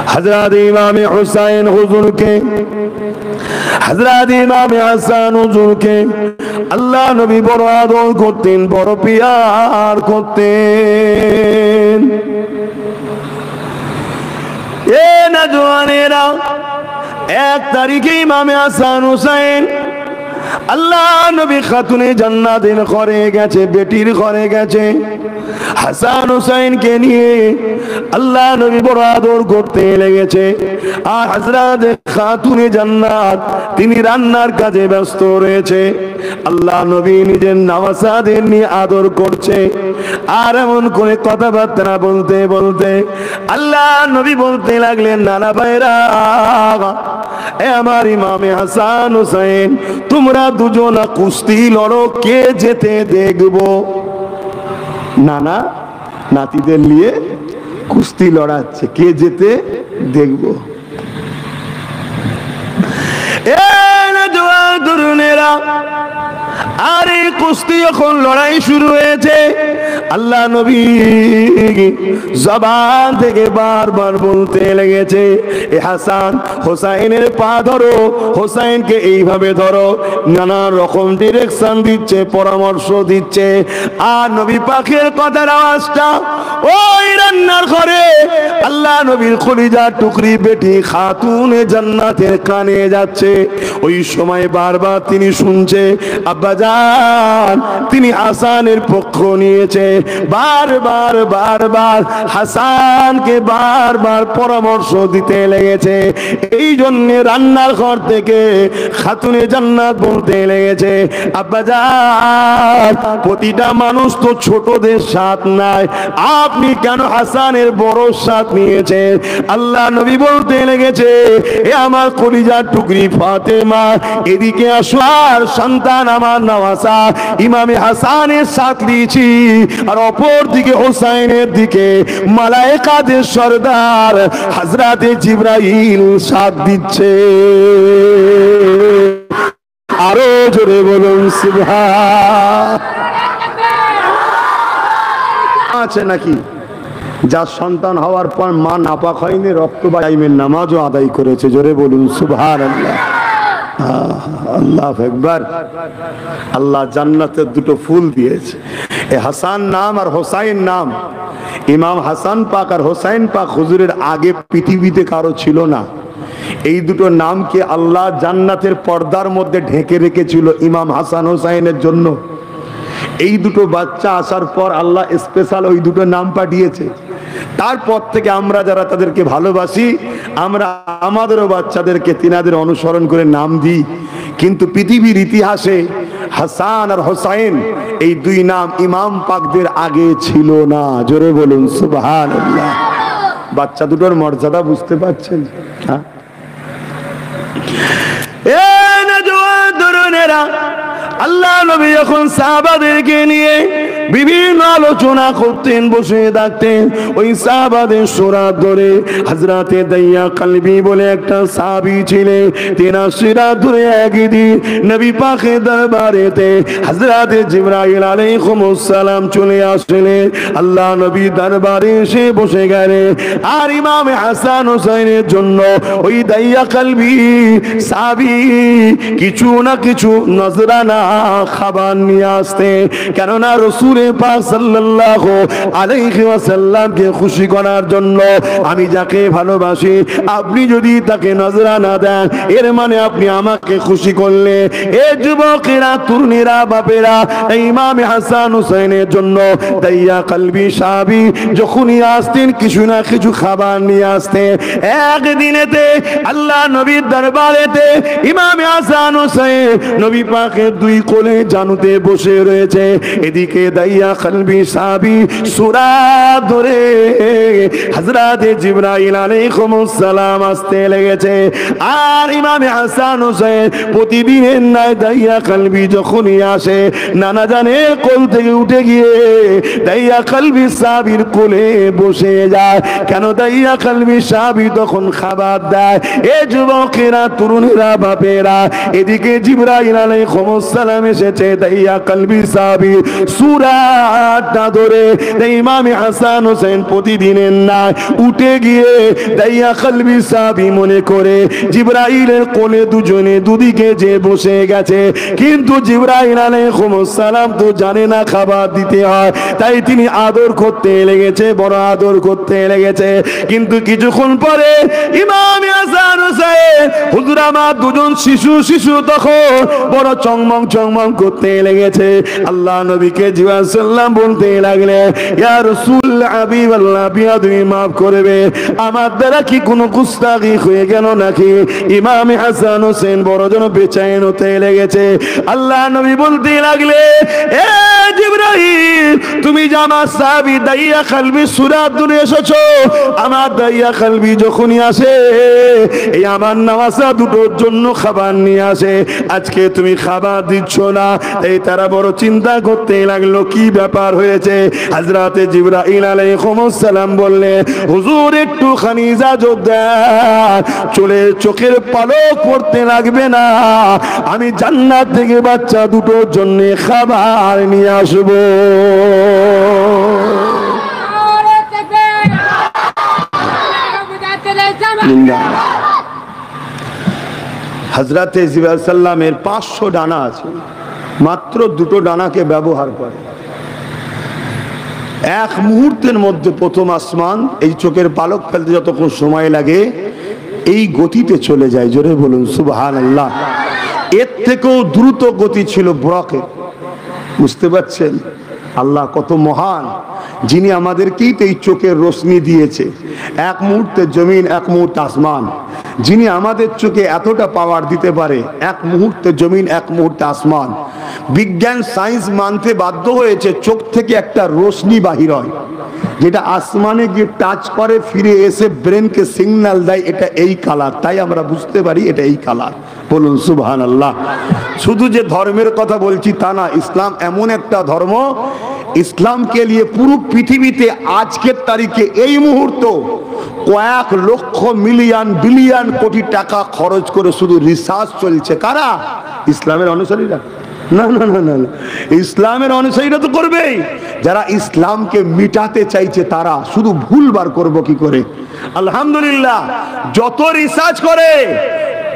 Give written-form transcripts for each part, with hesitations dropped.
हजरत इमाम हुसैन हुजूर के, हजरत इमाम हसन हुजूर के अल्लाह नबी बड़ आदर करतें, बड़ प्यार करतें। ए नौजवानेरा, 1 तारीखे इमाम हसन हुसैन আল্লাহ নবী খাতুনে জান্নাতের ঘরে গেছে, বেটির ঘরে গেছে। হাসান হুসাইনকে নিয়ে আল্লাহ নবী বড় আদর করতে লেগেছে। আর হযরত খাতুনে জান্নাত তিনি রান্নার কাজে ব্যস্ত রয়েছে। আল্লাহ নবী নিজের নওয়াসাদের নিয়ে আদর করছে। আর এমন করে কথাবার্তা বলতে বলতে আল্লাহ নবী বলতে লাগলেন, নানা ভাইরা, এ আমার ইমামে হাসান হুসাইন, তোমরা দুজনা কুস্তি লড়ো, কে যেতে দেখবো। নানা নাতিদের নিয়ে কুস্তি লড়াচ্ছে, কে যেতে দেখবো। তরুণেরা, আর এই কুস্তি যখন লড়াই শুরু হয়েছে, আল্লাহ নবী জবান থেকে বারবার বলতে লেগেছে, এ হাসান হোসাইনের পা ধরো, হোসাইনকে এইভাবে ধরো। নানা রকম ডিরেকশন দিচ্ছে, পরামর্শ দিচ্ছে। আর নবী পাকের কথার আওয়াজটা ওই রান্নার ঘরে আল্লাহ নবীর কলিজার টুকরি বেটি খাতুনে জান্নাতের কানে যাচ্ছে। ওই সময় বারবার তিনি শুনছে, আব্বাজান তিনি হাসানের পক্ষ নিয়েছে। বারবার বারবার হাসানকে বারবার পরামর্শ দিতে লেগেছে। এই জন্য রান্নার ঘর থেকে খাতুনে জান্নাত বলতে লেগেছে, আব্বাজান প্রতিটা মানুষ তো ছোটদের সাথ নাই, আপনি কেন হাসানের বড় সাথ নিয়েছেন? আল্লাহ নবী বলতে লেগেছে, এ আমার কলিজার টুকরি ফাতেমা, এদিকে আসো। আর সন্তান আমার নওয়াসা ইমামে হাসানের সাথ দিয়েছি, আর অপর দিকে হোসাইনের দিকে মালায়েকাদের সরদার হযরতে জিবরাইল সাথ দিচ্ছে। আরো জোরে বলুন সুবহান। আছে নাকি যার সন্তান হওয়ার পর মা নাপাক হয়নি, রক্ত বা টাইমের নামাজও আদায় করেছে? জোরে বলুন সুবহানাল্লাহ। আল্লাহু আকবার। আল্লাহ জান্নাতের দুটো ফুল দিয়েছে, এ হাসান নাম আর হোসাইন নাম। ইমাম হাসান পাক আর হোসাইন পাক হুজুরের আগে পৃথিবীতে কারো ছিল না। এই দুটো নামকে আল্লাহ জান্নাতের পর্দার মধ্যে ঢেকে রেখেছিল ইমাম হাসান হোসাইনের জন্য। এই দুটো বাচ্চা আসার পর আল্লাহ স্পেশাল ওই দুটো নাম পাঠিয়েছে। তারপর থেকে আমরা যারা তাদেরকে ভালোবাসি, আমরা আমাদেরও বাচ্চাদেরকে তিনাদের অনুসরণ করে নাম দিই। কিন্তু পৃথিবীর ইতিহাসে হাসান আর হোসাইন এই দুই নাম ইমাম পাকদের আগে ছিল না। জোরে বলুন সুবহানাল্লাহ। বাচ্চা দুটোর মর্যাদা বুঝতে পারছেন? হ্যাঁ, এ নওজওয়ান তরুণেরা, আল্লাহ নবী যখন সাহাবাদেরকে নিয়ে বিভিন্ন আলোচনা করতেন, বসে থাকতেন, ওই সাহাবাদের সুরাত ধরে হযরতে দাইয়া কলবি বলে একটা সাহাবী ছিলেন, তেনার সুরাত ধরে একদিন নবী পাকের দরবারেতে হযরতে জিবরাইল আলাইহিস সালাম চলে আসলেন। আল্লাহ নবী দরবারে এসে বসে গেলেন। আর ইমাম হাসান হোসেনের জন্য ওই দাইয়া কলবি সাহাবী কিছু না কিছু নজরানা খাবার নিয়ে আসতে, কেননা রাসূল পাক সাল্লাল্লাহু আলাইহি ওয়াসাল্লামকে খুশি করার জন্য। আমি যাকে ভালোবাসি, আপনি যদি তাকে নজরানা দেন, এর মানে আপনি আমাকে খুশি করলে। এ যুবকেরা, তরুণীরা, বাপেরা, ইমাম হাসান হোসেনের জন্য দাইয়া কলবি সাহাবী যখনই আসতেন কিছু না কিছু খাবার নিয়ে আসতেন। একদিনেতে আল্লাহ নবীর দরবারেতে ইমাম হাসান হোসেন নবী পাকের দুই কোলে জানুতে বসে রয়েছে। এদিকে দাইয়া কলবি সাহাবী সূরা ধরে হযরতে জিবরাইল আলাইহিস সালাম আসতে লেগেছে। আর ইমাম হাসান হোসেন প্রতিদিনের ন্যায় দাইয়া কলবি যখনই আসে, নানা জানে কোল থেকে উঠে গিয়ে দাইয়া কলবি সাহাবীর কোলে বসে যায়। কেন? দাইয়া কলবি সাহাবী তখন খাবার দেয়। এ যুবকেরা, তরুণীরা, বাপেরা, এদিকে জিবরাইল আলাইহিস সালাম এসেছে। দাইয়া কলবি সাহাবী সূরা হাতটা ধরে ইমাম হাসান হোসেন প্রতিদিনের না উঠে গিয়ে দাইয়া কলবি সাবি মনে করে জিবরাইলের কোলে দুজনে দুদিকে যে বসে গেছে, কিন্তু জিবরাইল আলাইহিস সালাম তো জানে না খাবার দিতে হয়, তাই তিনি আদর করতে লেগেছে, বড় আদর করতে লেগেছে। কিন্তু কিছুক্ষণ পরে ইমাম হাসান হোসেন হুজুর আমার দুজন শিশু তখন বড় চংমং করতে লেগেছে। আল্লাহ নবীকে জিবরাইল সাল্লাম বলতে লাগলে, ইয়া রাসূল হাবিবাল্লাহ, তুমি মাফ করবে, আমার দ্বারা কি কোনো গুস্তাখি হয়ে গেল নাকি? ইমাম হাসান হোসেন বড় জন বেচাইন হতে লেগেছে। আল্লাহ নবী বলতে লাগলে, এ জিবরাইল, তুমি যে আমার সাহাবী দাইয়া কলবি সুরাত দূরে এসেছো, আমার দাইয়া কলবি যখনই আসে এই আমার নামাজা দুটোর জন্য খাবার নিয়ে আসে, আজকে তুমি খাবার দিচ্ছ না। এই তারা বড় চিন্তা করতে লাগলো কি ব্যাপার হয়েছে। হযরতে জিবরাইল আলাইহিস সালাম বললে, হুজুর একটুখানি ইজাজত দেন, চোখের পলক পড়তে লাগবে না, আমি জান্নাত থেকে বাচ্চা দুটোর জন্য খাবার নিয়ে আসবো। হযরতে জিবরাইল সাল্লামের 500 ডানা আছে, মাত্র দুটো ডানাকে ব্যবহার করে এক মুহূর্তের মধ্যে প্রথম আসমান এই চোখের পালক ফেলতে যতক্ষণ সময় লাগে এই গতিতে চলে যায়। জোরে বলুন সুবহানাল্লাহ। এর থেকেও দ্রুত গতি ছিল বুরাকের। বুঝতে পারছেন আল্লাহ কত মহান, যিনি আমাদেরকেই তো এই চোখের রোশনি দিয়েছে, এক মুহূর্তে জমিন এক মুহূর্তে আসমান, যিনি আমাদের চোখে এতটা পাওয়ার দিতে পারে, এক মুহূর্তে জমিন এক মুহূর্তে আসমান। বিজ্ঞান সায়েন্স মানতে বাধ্য হয়েছে চোখ থেকে একটা রোশনি বাহির হয়, যেটা আসমানে গিয়ে টাচ করে ফিরে এসে ব্রেনকে সিগন্যাল দেয় এটা এই কালার, তাই আমরা বুঝতে পারি এটা এই কালার। বলুন সুবহানাল্লাহ। শুধু যে ধর্মের কথা বলছি তা না, ইসলাম এমন একটা ধর্ম, ইসলামকে নিয়ে পুরো পৃথিবীতে আজকের তারিখে এই মুহূর্ত কয়েক লক্ষ মিলিয়ন বিলিয়ন কোটি টাকা খরচ করে শুধু রিসার্চ চলছে। কারা? ইসলামের অনুসারীরা। না না না না, ইসলামের অনুসারীরা তো করবেই, যারা ইসলামকে মিটাতে চাইছে তারা। শুধু ভুল বার করবো কি করে? আলহামদুলিল্লাহ, যত রিসার্চ করে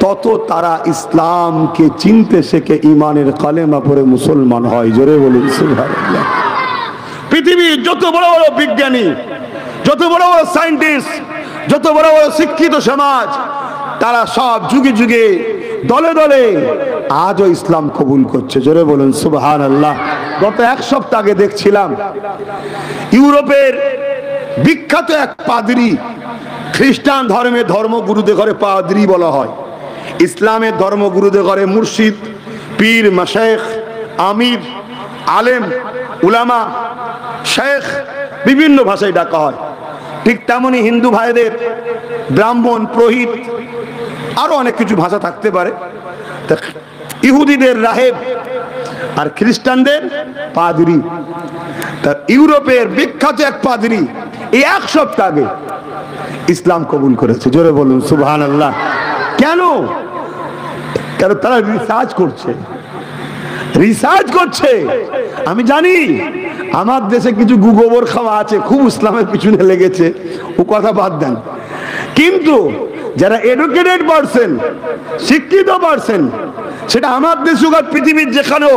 তত তারা ইসলামকে চিনতে শেখে, ইমানের কালেমা পড়ে মুসলমান হয়। জোরে বলুন সুবহানাল্লাহ। পৃথিবীর যত বড় বড় বিজ্ঞানী, যত বড় বড় সায়েন্টিস্ট, যত বড় বড় শিক্ষিত সমাজ, তারা সব যুগে যুগে দলে দলে আজও ইসলাম কবুল করছে। জোরে বলুন সুবহানাল্লাহ। গত এক সপ্তাহ আগে দেখছিলাম ইউরোপের বিখ্যাত এক পাদ্রী, খ্রিস্টান ধর্মের ধর্মগুরুদের ঘরে পাদ্রী বলা হয়, ইসলামের ধর্মগুরুদের ঘরে মুর্শিদ, পীর, মাশায়েখ, আমির, আলেম, উলামা, শেখ বিভিন্ন ভাষায় ডাকা হয়। ঠিক তেমনি হিন্দু ভাইদের ব্রাহ্মণ, পুরোহিত, আরো অনেক কিছু ভাষা থাকতে পারে। ইহুদিদের রাহেব আর খ্রিস্টানদের পাদ্রী। তা ইউরোপের বিখ্যাত এক পাদ্রী এই এক সপ্তাহ আগে ইসলাম কবুল করেছে। জোরে বলুন সুবহানাল্লাহ। কেন? কারণ তারা রিসার্চ করছে। আমি জানি আমার দেশে কিছু গোবর খাওয়া আছে, খুব ইসলামের পিছনে লেগেছে, ও কথা বাদ দেন। কিন্তু যারা এডুকেটেড পারসন, শিক্ষিত পারসন, সেটা আমার দেশ হোক আর পৃথিবীর যেখানেও,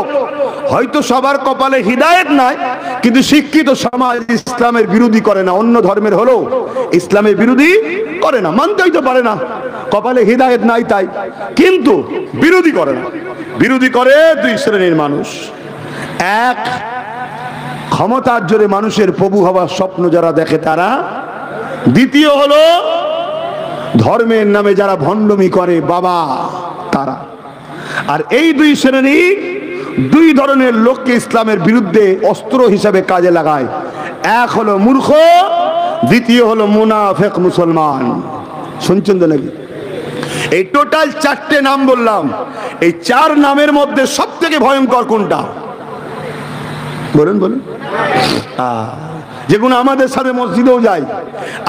হয়তো সবার কপালে হিদায়েত নাই, কিন্তু শিক্ষিত সমাজ ইসলামের বিরোধী করে না। অন্য ধর্মের হলেও ইসলামের বিরোধী করে না, মানতেই তো পারে না, কপালে হিদায়েত নাই তাই, কিন্তু বিরোধী করে না। বিরোধী করে দুই শ্রেণীর মানুষ। এক, ক্ষমতার জোরে মানুষের প্রভু হওয়ার স্বপ্ন যারা দেখে তারা। দ্বিতীয় হলো ধর্মের নামে যারা ভণ্ডামি করে বাবা, তারা। আর এই দুই শ্রেণী, দুই ধরনের লোককে ইসলামের বিরুদ্ধে অস্ত্র হিসাবে কাজে লাগায়। এক হলো মূর্খ, দ্বিতীয় হলো মুনাফিক মুসলমান। শুনছেন তো নাকি? এই টোটাল 4টে নাম বললাম, এই 4 নামের মধ্যে সব থেকে ভয়ঙ্কর কোনটা? বলুন বলুন। যেগুলো আমাদের সাথে মসজিদেও যায়,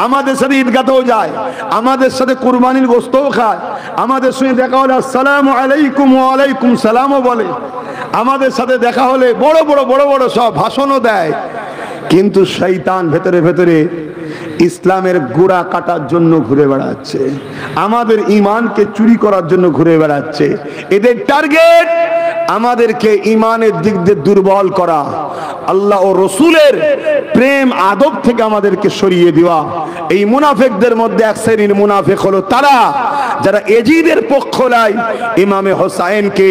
আমাদের সাথে ঈদগাতেও যায়, আমাদের সাথে কুরবানির গোশতও খায়, আমাদের সঙ্গে দেখা হলে আসসালামু আলাইকুম ওয়া আলাইকুম সালামও বলে, আমাদের সাথে দেখা হলে বড় বড় সব ভাষণও দেয়। কিন্তু শয়তান ভেতরে ভেতরে ইসলামের গোড়া কাটার জন্য ঘুরে বেড়াচ্ছে, আমাদের ঈমানকে চুরি করার জন্য ঘুরে বেড়াচ্ছে। এদের টার্গেট আমাদেরকে ঈমানের দিক দিয়ে দুর্বল করা, আল্লাহ ও রসুলের প্রেম আদব থেকে আমাদেরকে সরিয়ে দেওয়া। এই মুনাফিকদের মধ্যে এক শ্রেণীর মুনাফিক হলো তারা যারা এজিদের পক্ষ নেয়, ইমামে হোসাইনকে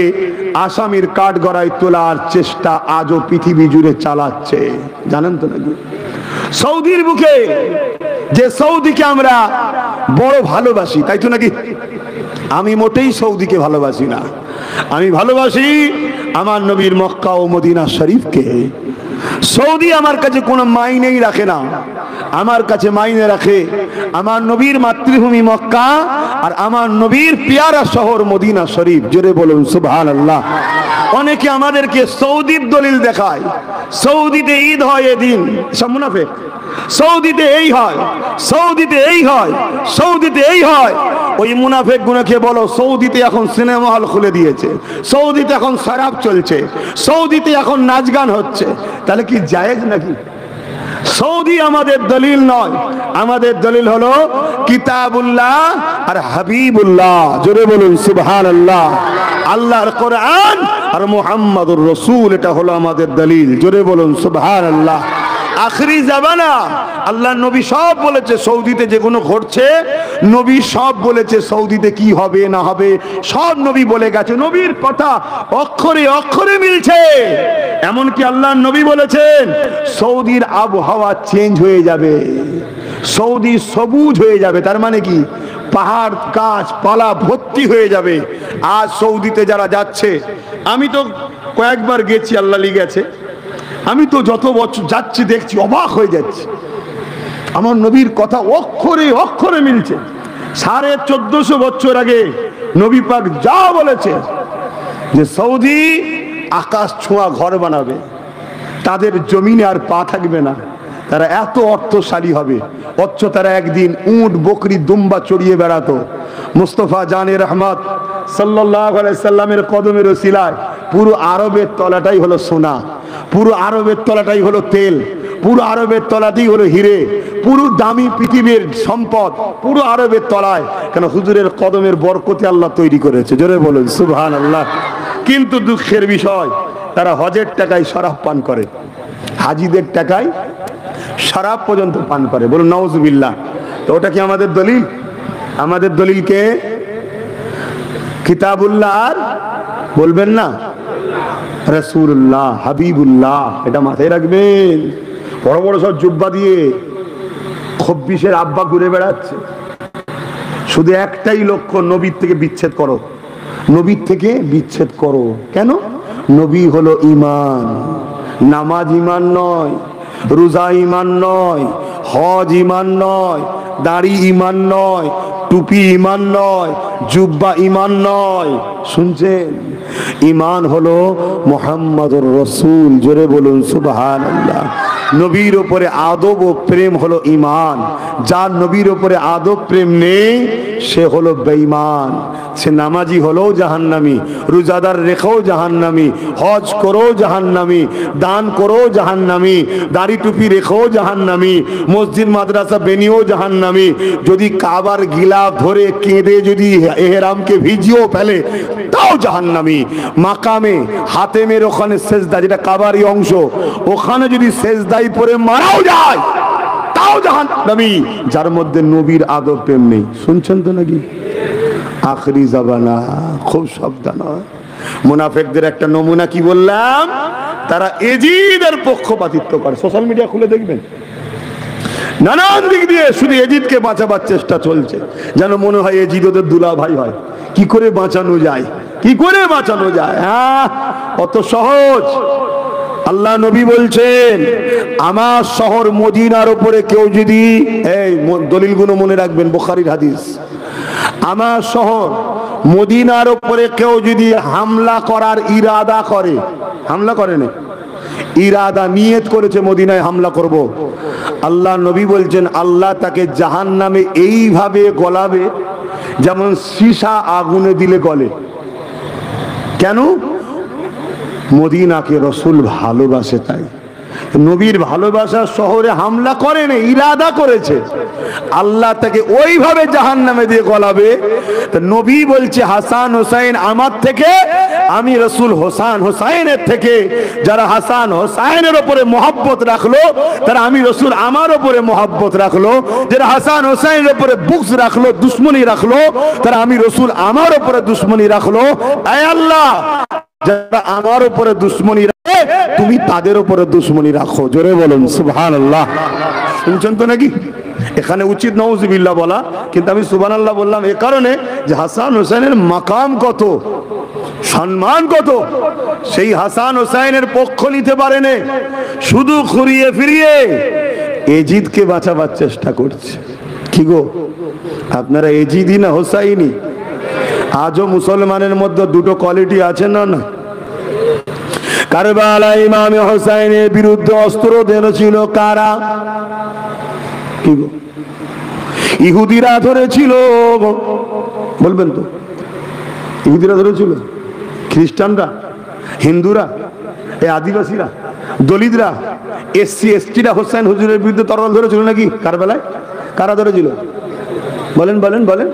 আসামির কাঠগড়ায় তোলার চেষ্টা আজও পৃথিবী জুড়ে চালাচ্ছে। জানেন তো নাকি? সৌদির বুকে যে সৌদিকে আমরা বড় ভালোবাসি, তাই তো নাকি? আমি মোটেই সৌদিকে ভালোবাসি না, আমি ভালোবাসি আমার নবীর মক্কা ও মদিনা শরীফকে। সৌদি আমার কাছে কোনো মাইনেই রাখে না, আমার কাছে মাইনে রাখে আমার নবীর মাতৃভূমি মক্কা আর আমার নবীর পেয়ারা শহর মদিনা শরীফ। জোরে বলুন সুবহানাল্লাহ। অনেকে আমাদেরকে সৌদির দলিল দেখায়, সৌদিতে ঈদ হয় এদিন, সব মুনাফিক। সৌদিতে এই হয়, সৌদিতে এই হয়, সৌদিতে এই হয়। ওই মুনাফিক গুলোকে বলো সৌদিতে এখন সিনেমা হল খুলে দিয়েছে, সৌদিতে এখন শরাব চলছে, সৌদিতে এখন নাচ গান হচ্ছে, তাহলে কি জায়েজ নাকি? সৌদি আমাদের দলিল নয়, আমাদের দলিল হলো কিতাবুল্লাহ আর হাবিবুল্লাহ। জোরে বলুন সুবহানাল্লাহ। আল্লাহর কোরআন আর মুহাম্মাদুর রাসূল, এটা হলো আমাদের দলিল। জোরে বলুন সুবহানাল্লাহ। আখরি জামানা আল্লাহ নবী সব বলেছে, সৌদিতে যেগুলো ঘটছে নবী সব বলেছে, সৌদিতে কি হবে না হবে সব নবী বলে গেছে। নবীর কথা অক্ষরে অক্ষরে মিলছে। এমনকি আল্লাহ নবী বলেছেন সৌদির আবহাওয়া চেঞ্জ হয়ে যাবে, সৌদি সবুজ হয়ে যাবে। তার মানে কি? পাহাড় গাছপালা ভর্তি হয়ে যাবে। আজ সৌদিতে যারা যাচ্ছে, আমি তো কয়েকবার গেছি, আল্লাহ লিগে গেছে, আমি তো যত বছর যাচ্ছি দেখছি অবাক হয়ে যাচ্ছি। আমার নবীর কথা অক্ষরে অক্ষরে মিলছে। 1450 বছর আগে নবী পাক যা বলেছে যে সৌদি আকাশ ছোঁয়া ঘর বানাবে, তাদের জমিনে আর পা থাকবে না, তারা এত অর্থশালী হবে। অথচ তারা একদিন উট বকরি দুম্বা চড়িয়ে বেড়াতো। মুস্তফা জানে রহমত সাল্লাল্লাহু আলাইহি সাল্লামের কদমের ওসিলায় পুরো আরবের তলাটাই হলো সোনা, পুরো আরবের তলাটাই হলো তেল, পুরো আরবের তলাতেই হলো হিরে, পুরো দামি পৃথিবীর সম্পদ পুরো আরবের তলায়। কেন? হুজুরের কদমের বরকতে আল্লাহ তৈরি করেছে। জোরে বলুন সুবহানাল্লাহ। কিন্তু দুঃখের বিষয়, তারা হজের টাকায় শরাব পান করে, হাজিদের টাকায় শরাব পর্যন্ত পান করে। বলুন নাউজুবিল্লাহ। তো ওটা কি আমাদের দলিল? আমাদের দলিলকে কিতাবুল্লাহ আর বলবেন না রাসূলুল্লাহ হাবিবুল্লাহ, এটা মাথায় রাখবেন। বড় বড় সব জুব্বা দিয়ে 26-এর আব্বা ঘুরে বেড়াচ্ছে, শুধু একটাই লক্ষ্য, নবীর থেকে বিচ্ছেদ করো, নবীর থেকে বিচ্ছেদ করো। কেন? নবী হলো ঈমান, নামাজ ঈমান নয়, রোজা ঈমান নয়, হজ ঈমান নয়, দাড়ি ঈমান নয়, টুপি ঈমান নয়, জুব্বা ঈমান নয়। শুনছেন? ঈমান হলো মুহাম্মাদুর রাসূল। জোরে বলুন সুবহানাল্লাহ। নবীর উপরে আদব ও প্রেম হলো ঈমান। যার নবীর উপরে আদব প্রেম নেই সে হলো বেঈমান। সে নামাজি হলেও জাহান্নামী, রোজাদার রেখেও জাহান্নামী, হজ করেও জাহান্নামী, দান করেও জাহান্নামী, দাড়ি টুপি রেখেও জাহান্নামী, মসজিদ মাদ্রাসা বেনিয়েও জাহান্নামী। যদি কাবার গিলাফ ধরে কেঁদে যদি এহরামকে ভিজিয়েও ফেলে তাও জাহান্নামী। মাকামে হাতেমের ওখানে সেজদা, যেটা কাবারই অংশ, ওখানে যদি সেজদাই পরে মারাও যায় তাও জাহান্নামী, যার মধ্যে নবীর আদব প্রেম নেই। শুনছেন তো নাকি? আখরি জামানা, খুব সাবধান। মুনাফিকদের একটা নমুনা কি বললাম, তারা এজিদের পক্ষপাতিত্ব করে। সোশ্যাল মিডিয়া খুলে দেখবেন, নানান দিক দিয়ে শুধু এজিদকে বাঁচাবার চেষ্টা চলছে, যেন মনে হয় এজিদ ওদের দুলা ভাই হয়। কি করে বাঁচানো যায়, কি করে বাঁচানো যায়? হ্যাঁ, অত সহজ? আল্লাহ নবী বলছেন আমার শহর মদিনার উপরে কেউ যদি, এই দলিলগুলো মনে রাখবেন, বুখারীর হাদিস, আমার শহর মদিনার উপরে কেউ যদি হামলা করার ইরাদা করে, হামলা করে না, ইরাদা নিয়ত করেছে মদিনায় হামলা করব। আল্লাহ নবী বলছেন আল্লাহ তাকে জাহান্নামে এইভাবে গলাবে যেমন সীসা আগুনে দিলে গলে। কেন? মদিনাকে রসুল ভালোবাসে তাই। নবীর ভালোবাসার শহরে হামলা করেনি, ইরাদা করেছে। আল্লাহ তাকে ওইভাবে জাহান্নামে দিয়ে গলাবে। তো নবী বলছে হাসান হোসাইন আমার থেকে, আমি রসুল হাসান হোসাইনের থেকে, যারা হাসান হোসাইনের উপরে মহব্বত রাখলো তারা আমি রসুল আমার উপরে মহব্বত রাখলো, যারা হাসান হোসাইনের উপরে বুকস রাখলো, দুশ্মনী রাখলো, তারা আমি রসুল আমার উপরে দুশ্মনী রাখলো। আয় আল্লাহ, যারা আমার উপরে দুশ্মনী রাখে তুমি তাদের উপরে দুশ্মনী রাখো। জোরে বলুন সুবহানাল্লাহ। শুনছেন তো নাকি? এখানে উচিত নাউজুবিল্লাহ বলা, কিন্তু আমি সুবহানাল্লাহ বললাম এ কারণে যে হাসান হোসেনের মাকাম কত, সম্মান কত। সেই হাসান হোসেনের পক্ষ নিতে পারেনি, শুধু ঘুরিয়ে ফিরিয়ে এজিদকে বাঁচাবার চেষ্টা করছে। কি গো আপনারা এজিদি না হোসাইনি? আজও মুসলমানের মধ্যে দুটো কোয়ালিটি আছে না? না, কারবালা ইমামে হোসাইনের বিরুদ্ধে অস্ত্র ধরেছিল কারা? কি গো? ইহুদিরা ধরেছিল, বলবেন তো? ইহুদিরা ধরেছিল, খ্রিস্টানরা, হিন্দুরা, এই আদিবাসীরা, দলিতরা, এসসি এসটিরা হোসেন হুজুরের বিরুদ্ধে তরবারি ধরেছিল নাকি কারবালায়? কারা ধরেছিল? বলেন বলেন বলেন।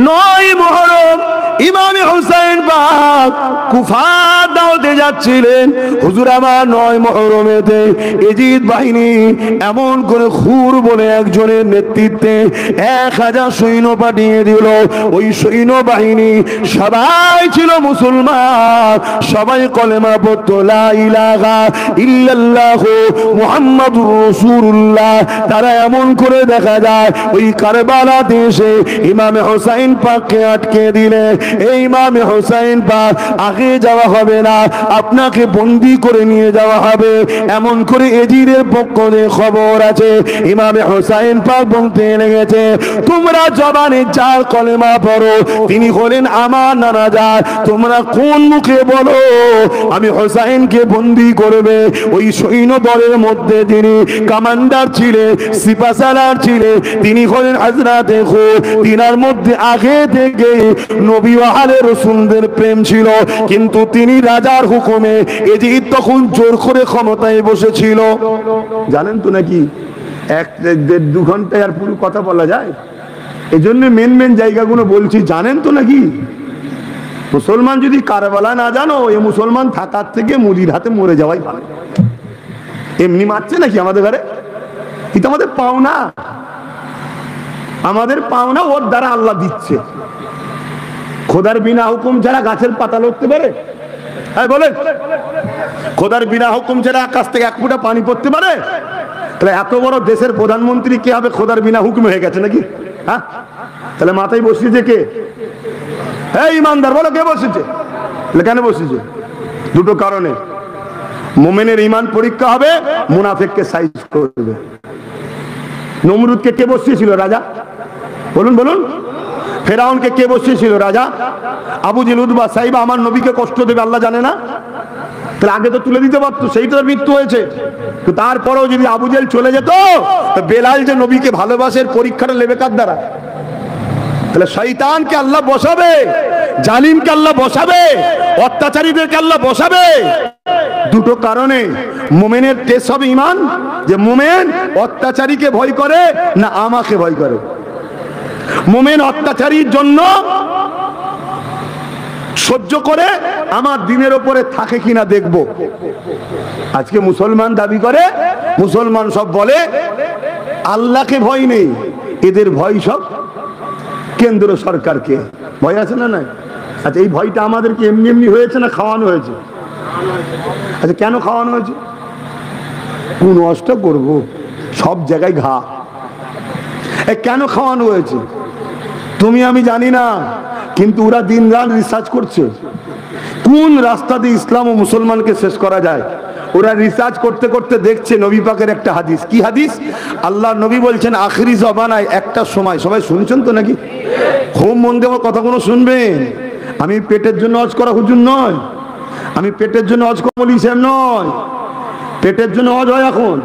নয় মুহররম ইমামে হুসাইন পাক কুফা দাওয়াতে যাচ্ছিলেন। হুজুর আমার 9 মুহররমেতে এজিদ বাহিনী এমন করে খুর বলে একজনের নেতৃত্বে 1000 সৈন্য পাঠিয়ে দিল। ওই সৈন্য বাহিনী সবাই ছিল মুসলমান, সবাই কলেমা পড়তো লা ইলাহা ইল্লাল্লাহ মুহাম্মাদুর রাসূলুল্লাহ। তারা এমন করে দেখা যায় ওই কারবালাতে এসে ইমামে হুসাইন পাককে আটকে দিলে, এই ইমামে হুসাইন পাক আগে যাওয়া হবে না, আপনাকে বন্দী করে নিয়ে যাওয়া হবে। এমন করে এজিদের পক্ষ থেকে খবর আছে। ইমামে হুসাইন পাক বলতে লেগেছে তোমরা জবানে যার কলেমা পড়ো তিনি হলেন আমার নানাজান, তোমরা কোন মুখে বলো আমি হুসাইনকে বন্দী করবে? ওই সৈন্য দলের মধ্যে যিনি কমান্ডার ছিলেন, সিপাহসালার ছিলেন, তিনি হলেন হযরত খু। তিনার মধ্যে আগে থেকে নবী ও আলে রাসূলদের প্রেম ছিল, কিন্তু তিনি রাজার হুকুমে এজিদ তখন জোর করে ক্ষমতায় বসেছিল। জানেন তো নাকি? 1-1.5-2 ঘন্টায় আর পুরো কথা বলা যায়, এজন্য মেন মেন জায়গাগুলো বলছি। জানেন তো নাকি? মুসলমান যদি কারবালা না জানো, এই মুসলমান থাকার থেকে মুজির হাতে মরে যাওয়াই ভালো। এমনি মারছে নাকি আমাদের ঘরে? এটা আমাদের পাওনা, আমাদের পাওনা ওর দ্বারা আল্লাহ দিচ্ছে। খোদার বিনা হুকুম ছাড়া গাছের পাতা লড়তে পারে? হ্যাঁ বলেন। খোদার বিনা হুকুম ছাড়া আকাশ থেকে 1 ফোঁটা পানি পড়তে পারে? তাহলে এত বড় দেশের প্রধানমন্ত্রী কে হবে? খোদার বিনা হুকুম হয়ে গেছে নাকি? হ্যাঁ, তাহলে মাথায় বসিয়েছে কে? এই ইমানদার বলো, কে বসেছে? কেন বসেছে? দুটো কারণে। মুমিনের ঈমান পরীক্ষা হবে, মুনাফিককে সাইজ করবে। নমরুদকে কে বসিয়েছিল? রাজা। বলুন বলুন। ফেরাউনকে কে বসিয়েছিল? রাজা। আবু জেহেল উতবা সাইবা আমার নবীকে কষ্ট দেবে আল্লাহ জানে না? তাহলে আগে তো তুলে দিতে পারতো, সেই তো মৃত্যু হয়েছে। তো তারপরেও যদি আবু জেহেল চলে যেত, তো বেলাল যে নবীকে ভালোবাসে পরীক্ষাটা নেবে কার দ্বারা? তাহলে শয়তানকে আল্লাহ বসাবে, জালিমকে আল্লাহ বসাবে, অত্যাচারীদেরকে আল্লাহ বসাবে। দুটো কারণে মুমিনের টেস্ট হবে ঈমান, যে মুমিন অত্যাচারীকে ভয় করে না আমাকে ভয় করে। মুমিন অত্যাচারীর জন্য সহ্য করে আমার দিনের উপরে থাকে কিনা দেখব। আজকে মুসলমান দাবি করে, মুসলমান সব বলে আল্লাহকে ভয় নেই, এদের ভয় সব কেন্দ্র সরকারকে। ভয় আছে না? নাই। আচ্ছা, এই ভয়টা আমাদেরকে এমনি এমনি হয়েছে না খাওয়ানো হয়েছে? আচ্ছা, কেন খাওয়ানো হয়েছে? কোন নষ্ট করবো, সব জায়গায় ঘা। কেন খাওয়ানো হয়েছে তুমি আমি জানি না, কিন্তু ওরা দিন রাত রিসার্চ করছে কোন রাস্তা দিয়ে ইসলাম ও মুসলমানকে শেষ করা যায়। ওরা রিসার্চ করতে করতে দেখছে নবী পাকের একটা হাদিস। কি হাদিস? আল্লাহ নবী বলছেন আখিরি জমানায় একটা সময়, সবাই শুনছেন তো নাকি? হোম মন দিয়ে কথাগুলো শুনবেন। আমি পেটের জন্য হজ করা হুজুর নয়, আমি পেটের জন্য হজ করা বলি সাহেব নয়, পেটের জন্য হজ হয় এখন।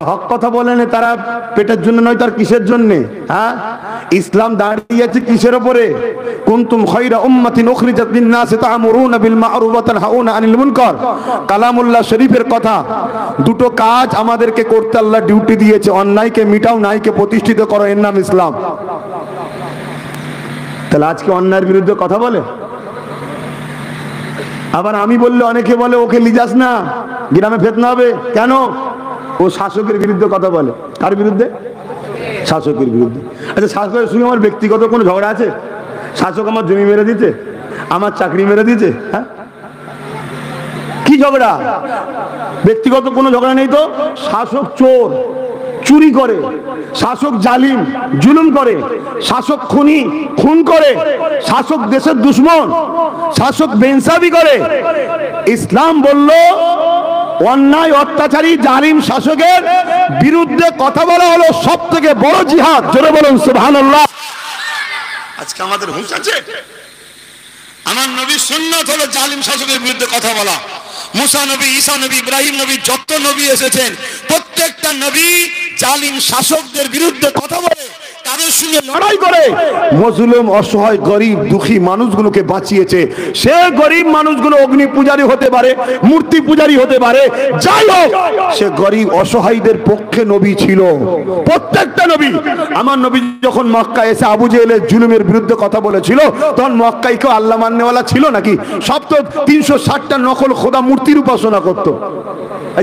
হক কথা বলেন, তারা পেটের জন্য নয়, তার কিসের জন্য? হ্যাঁ, ইসলাম দাঁড়িয়েছে কিসের উপরে? কুনতুম খায়রা উম্মাতিন উখরিজাত লিন-নাস তা'মুরুনা বিল মা'রুফ ওয়া তানহাউনা আনিল মুনকার। কালামুল্লাহ শরীফের কথা। দুটো কাজ আমাদেরকে করতে আল্লাহ ডিউটি দিয়েছে, অন্যায়কে মিটাও, ন্যায়কে প্রতিষ্ঠিত করো, এর নাম ইসলাম। তাহলে আজকে অন্যায়ের বিরুদ্ধে কথা বলে, আবার আমি বললে অনেকে বলে ওকে লিজাস না, গ্রামে ফেতনা হবে। কেন? ও শাসকের বিরুদ্ধে কথা বলে। কার বিরুদ্ধে? শাসকের বিরুদ্ধে। আচ্ছা, শাসকের সঙ্গে আমার ব্যক্তিগত কোনো ঝগড়া আছে? শাসক আমার জমি মেরে দিতে, আমার চাকরি মেরে দিতে, হ্যাঁ, কি ঝগড়া? ব্যক্তিগত কোনো ঝগড়া নেই তো। শাসক চোর, চুরি করে, শাসক জালিম, জুলুম করে, শাসক খুনি, খুন করে, শাসক দেশের দুশ্মন, শাসক বেইনসাফি করে। ইসলাম বলল অন্যায়, অত্যাচারী, জালিম শাসকের বিরুদ্ধে কথা বলা হলো সব থেকে বড় জিহাদ। জোরে বলুন সুবহানাল্লাহ। আজকে আমাদের হুঁশ আছে? আমার নবীর সুন্নাত হলো জালিম শাসকের বিরুদ্ধে কথা বলা। মুসা নবী, ঈসা নবী, ইব্রাহিম নবী, যত নবী এসেছেন প্রত্যেকটা নবী জালিম শাসকদের বিরুদ্ধে কথা বলে, তাদের সঙ্গে লড়াই করে, মজলুম, অসহায়, গরিব, দুঃখী মানুষগুলোকে বাঁচিয়েছে। সে গরিব মানুষগুলো অগ্নি পূজারী হতে পারে, মূর্তি পূজারী হতে পারে, যাই হোক, সে গরিব অসহায়দের পক্ষে নবী ছিল, প্রত্যেকটা নবী। আমার নবী যখন মক্কা এসে আবু জেহেলের জুলুমের বিরুদ্ধে কথা বলেছিল, তখন মক্কায় কেউ আল্লাহ মাননেওয়ালা ছিল নাকি? সব তো 360টা নকল খোদা মূর্তির উপাসনা করতো।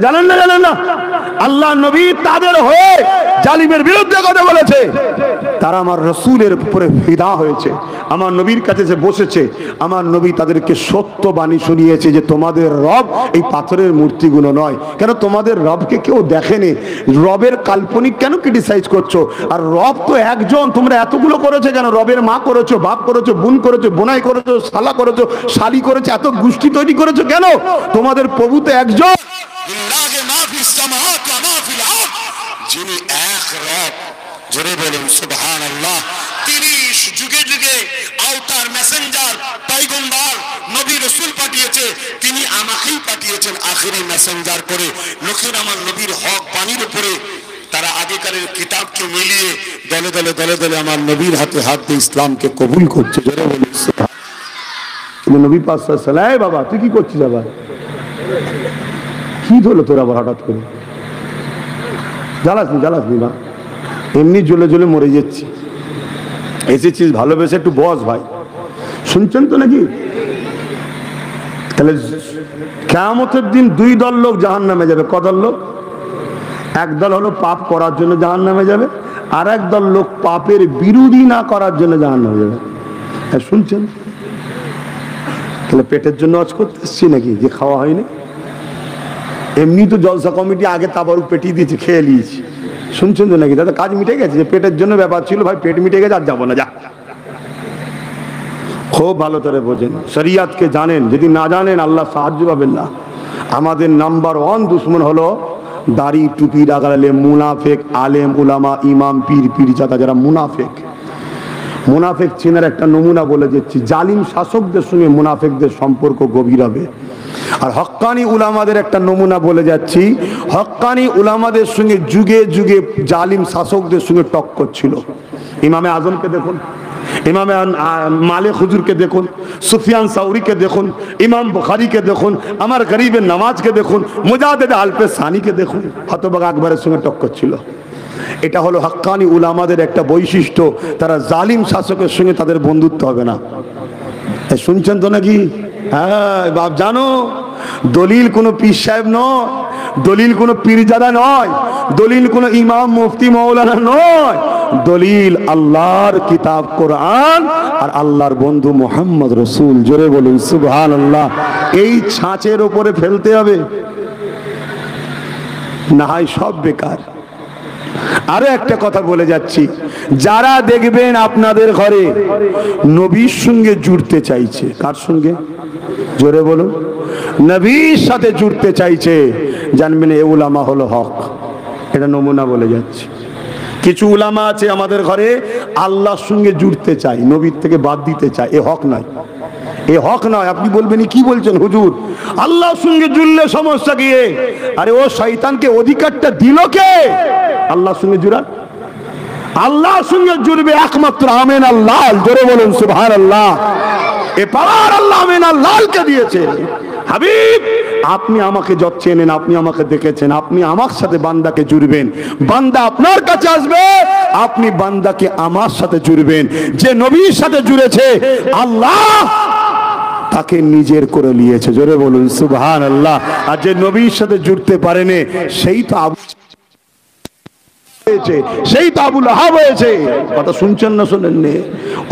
জানেন না? জানেন না? আল্লাহ নবী তাদের হয়ে জালিমের বিরুদ্ধে কথা বলেছে। তারা আমার রসুলের উপরে ফিদা হয়েছে, আমার নবীর কাছে যে বসেছে। আমার নবী তাদেরকে সত্য বাণী শুনিয়েছে যে তোমাদের রব এই পাথরের মূর্তিগুলো নয়। কেন? তোমাদের রবকে কেউ দেখেনি, রবের কাল্পনিক কেন ক্রিটিসাইজ করছো? আর রব তো একজন, তোমরা এতগুলো করেছো কেন? রবের মা করেছো, বাপ করেছো, বোন করেছো, বোনাই করেছো, শালা করেছো, শালি করেছো, এত গোষ্ঠী তৈরি করেছো কেন? তোমাদের প্রভু তো একজন, যিনি এক রব। জোরে বলুন সুবহানাল্লাহ। তিনি যুগে যুগে আওতার, মেসেঞ্জার, পয়গম্বর, নবী রাসূল পাঠিয়েছে। তিনি আমাকেই পাঠিয়েছেন আখেরি মেসেঞ্জার করে। লোকের আমার নবীর হক বাণীর উপরে তারা আগেকারের কিতাবকে মিলিয়ে দলে দলে দলে দলে আমার নবীর হাতে হাত দিয়ে ইসলামকে কবুল করছে। জোরে বলুন সুবহানাল্লাহ। নবী পাক সাল্লাল্লাহু আলাইহি ওয়াসাল্লাম, বাবা তুই কি করছিস? আবার কি হলো তোর? আবার হঠাৎ করে জ্বালাসনি? জ্বালাসনি না, এমনি জ্বলে জ্বলে মরে যাচ্ছি। এসেছিস ভালোবেসে, একটু বস ভাই। শুনছেন তো নাকি? তাহলে কিয়ামতের দিন দুই দল লোক জাহান্নামে যাবে। কদল লোক? এক দল হলো পাপ করার জন্য জাহান্নামে যাবে, আর এক দল লোক পাপের বিরোধী না করার জন্য জাহান্নামে যাবে। শুনছেন? তাহলে পেটের জন্য হজ করতে এসছি নাকি যে খাওয়া হয়নি? এমনি তো জলসা কমিটি আগে তাবারুক পেটিয়ে দিয়েছে, খেয়ে নিয়েছি। শুনছেন তো নাকি? দাদা কাজ মিটে গেছে, যে পেটের জন্য ব্যাপার ছিল, ভাই পেট মিটে গেছে, আর যাবো না, যা। খুব ভালো করে বোঝেন, শরিয়াতকে জানেন। যদি না জানেন আল্লাহ সাহায্য পাবেন না। আমাদের নাম্বার 1 দুশ্মন হলো দাড়ি টুপি লাগালে মুনাফেক, আলেম, উলামা, ইমাম, পীর, পীরজাদা, যারা মুনাফেক। মুনাফেক চেনার একটা নমুনা বলে যাচ্ছি। জালিম শাসকদের সঙ্গে মুনাফেকদের সম্পর্ক গভীর হবে। আর হক্কানি উলামাদের একটা নমুনা বলে যাচ্ছি। হক্কানি উলামাদের সঙ্গে যুগে যুগে জালিম শাসকদের সঙ্গে টক্কর ছিল। ইমামে আজমকে দেখুন, ইমামে মালিক হুজুরকে দেখুন, সুফিয়ান সাউরিকে দেখুন, ইমাম বুখারীকে দেখুন, আমার গরিবের নামাজকে দেখুন, মুজাদ্দিদ আলফে সানিকে দেখুন। হতবাগ আকবরের সঙ্গে টক্কর ছিল। এটা হলো হক্কানি উলামাদের একটা বৈশিষ্ট্য। তারা জালিম শাসকের সঙ্গে তাদের বন্ধুত্ব হবে না। শুনছেন তো নাকি? হ্যাঁ বাপ, জানো দলিল কোনো পীর সাহেব নয়, দলিল কোনো পীরজাদা নয়, দলিল কোনো ইমাম মুফতি মাওলানা নয়। দলিল আল্লাহর কিতাব কোরআন আর আল্লাহর বন্ধু মুহাম্মদ রাসূল। জোরে বলুন সুবহানাল্লাহ। এই ছাঁচের উপরে ফেলতে হবে, না হয় সব বেকার। আরো একটা কথা বলে যাচ্ছি, যারা দেখবেন আপনাদের ঘরে নবীর সঙ্গে জুড়তে চাইছে, কার সঙ্গে? জোরে বলুন, নবীর সাথে জুড়তে চাইছে, জানবেন এ উলামা হলো হক। এটা নমুনা বলে যাচ্ছে। কিছু উলামা আছে আমাদের ঘরে আল্লাহর সঙ্গে জুড়তে চায়, নবীর থেকে বাদ দিতে চায়, এ হক নয়, এ হক নয়। আপনি বলবেন কি বলছেন হুজুর, আল্লাহর সঙ্গে জুড়লে সমস্যা কি? আরে ও শয়তানকে অধিকারটা দিল কে আল্লাহর সঙ্গে জুড়ার? আল্লাহর সঙ্গে জুড়বে একমাত্র আমিন আল্লাহ, জোরে বলুন সুবহানাল্লাহ। এ পাওয়ার আল্লাহ আমিন আল্লাহকে দিয়েছে। হাবিব, আপনি আমাকে যত চেনেন, আপনি আমাকে দেখেছেন, আপনি আমার সাথে বান্দাকে জুড়বেন, বান্দা আপনার কাছে আসবে, আপনি বান্দাকে আমার সাথে জুড়বেন। যে নবীর সাথে জুড়েছে আল্লাহ তাকে নিজের করে নিয়েছে, জোরে বলুন সুবহানাল্লাহ। আর যে নবীর সাথে জুড়তে পারেনি সেই তো সেই তো আবু লাহাব হয়েছে। কথা শুনছেন না শোনেননি?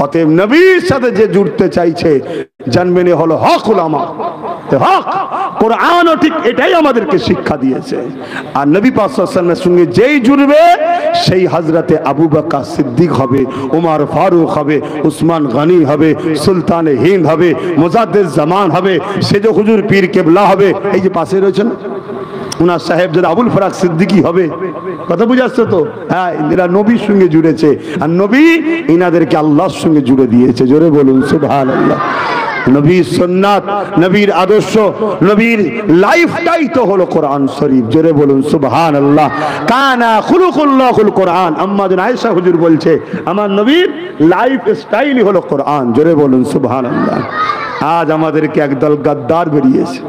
অতএব নবীর সাথে যে জুড়তে চাইছে জানবেন এ হলো হক উলামা, হক। কোরআনও ঠিক এটাই আমাদেরকে শিক্ষা দিয়েছে। আর নবী পাক সাল্লাল্লাহু আলাইহি ওয়াসাল্লামের সঙ্গে যেই জুড়বে সেই হযরতে আবু বকর সিদ্দিক হবে, ওমর ফারুক হবে, উসমান গনি হবে, সুলতানে হিন্দ হবে, মুজাদ্দিদ জামান হবে, সেজ হুজুর পীর কেবলা হবে। এই যে পাশে রয়েছেন উনার সাহেব যারা আবুল ফরাক সিদ্দিকী হবে। কথা বুঝাচ্ছে তো? হ্যাঁ, এরা নবীর সঙ্গে জুড়েছে, আর নবী ইনাদেরকে আল্লাহর সঙ্গে জুড়ে দিয়েছে, জোরে বলুন সুবহানাল্লাহ। নবীর সুন্নাত, নবীর আদর্শ, নবীর লাইফটাই তো হলো কোরআন শরীফ, জোরে বলুন সুবহানাল্লাহ। কানা খুলুকুল্লাহুল কোরআন। আম্মা জান আয়েশা হুজুর বলছে আমার নবীর লাইফ স্টাইলই হলো কোরআন, জোরে বলুন সুবহানাল্লাহ। আজ আমাদেরকে একদল গাদ্দার বেরিয়েছে,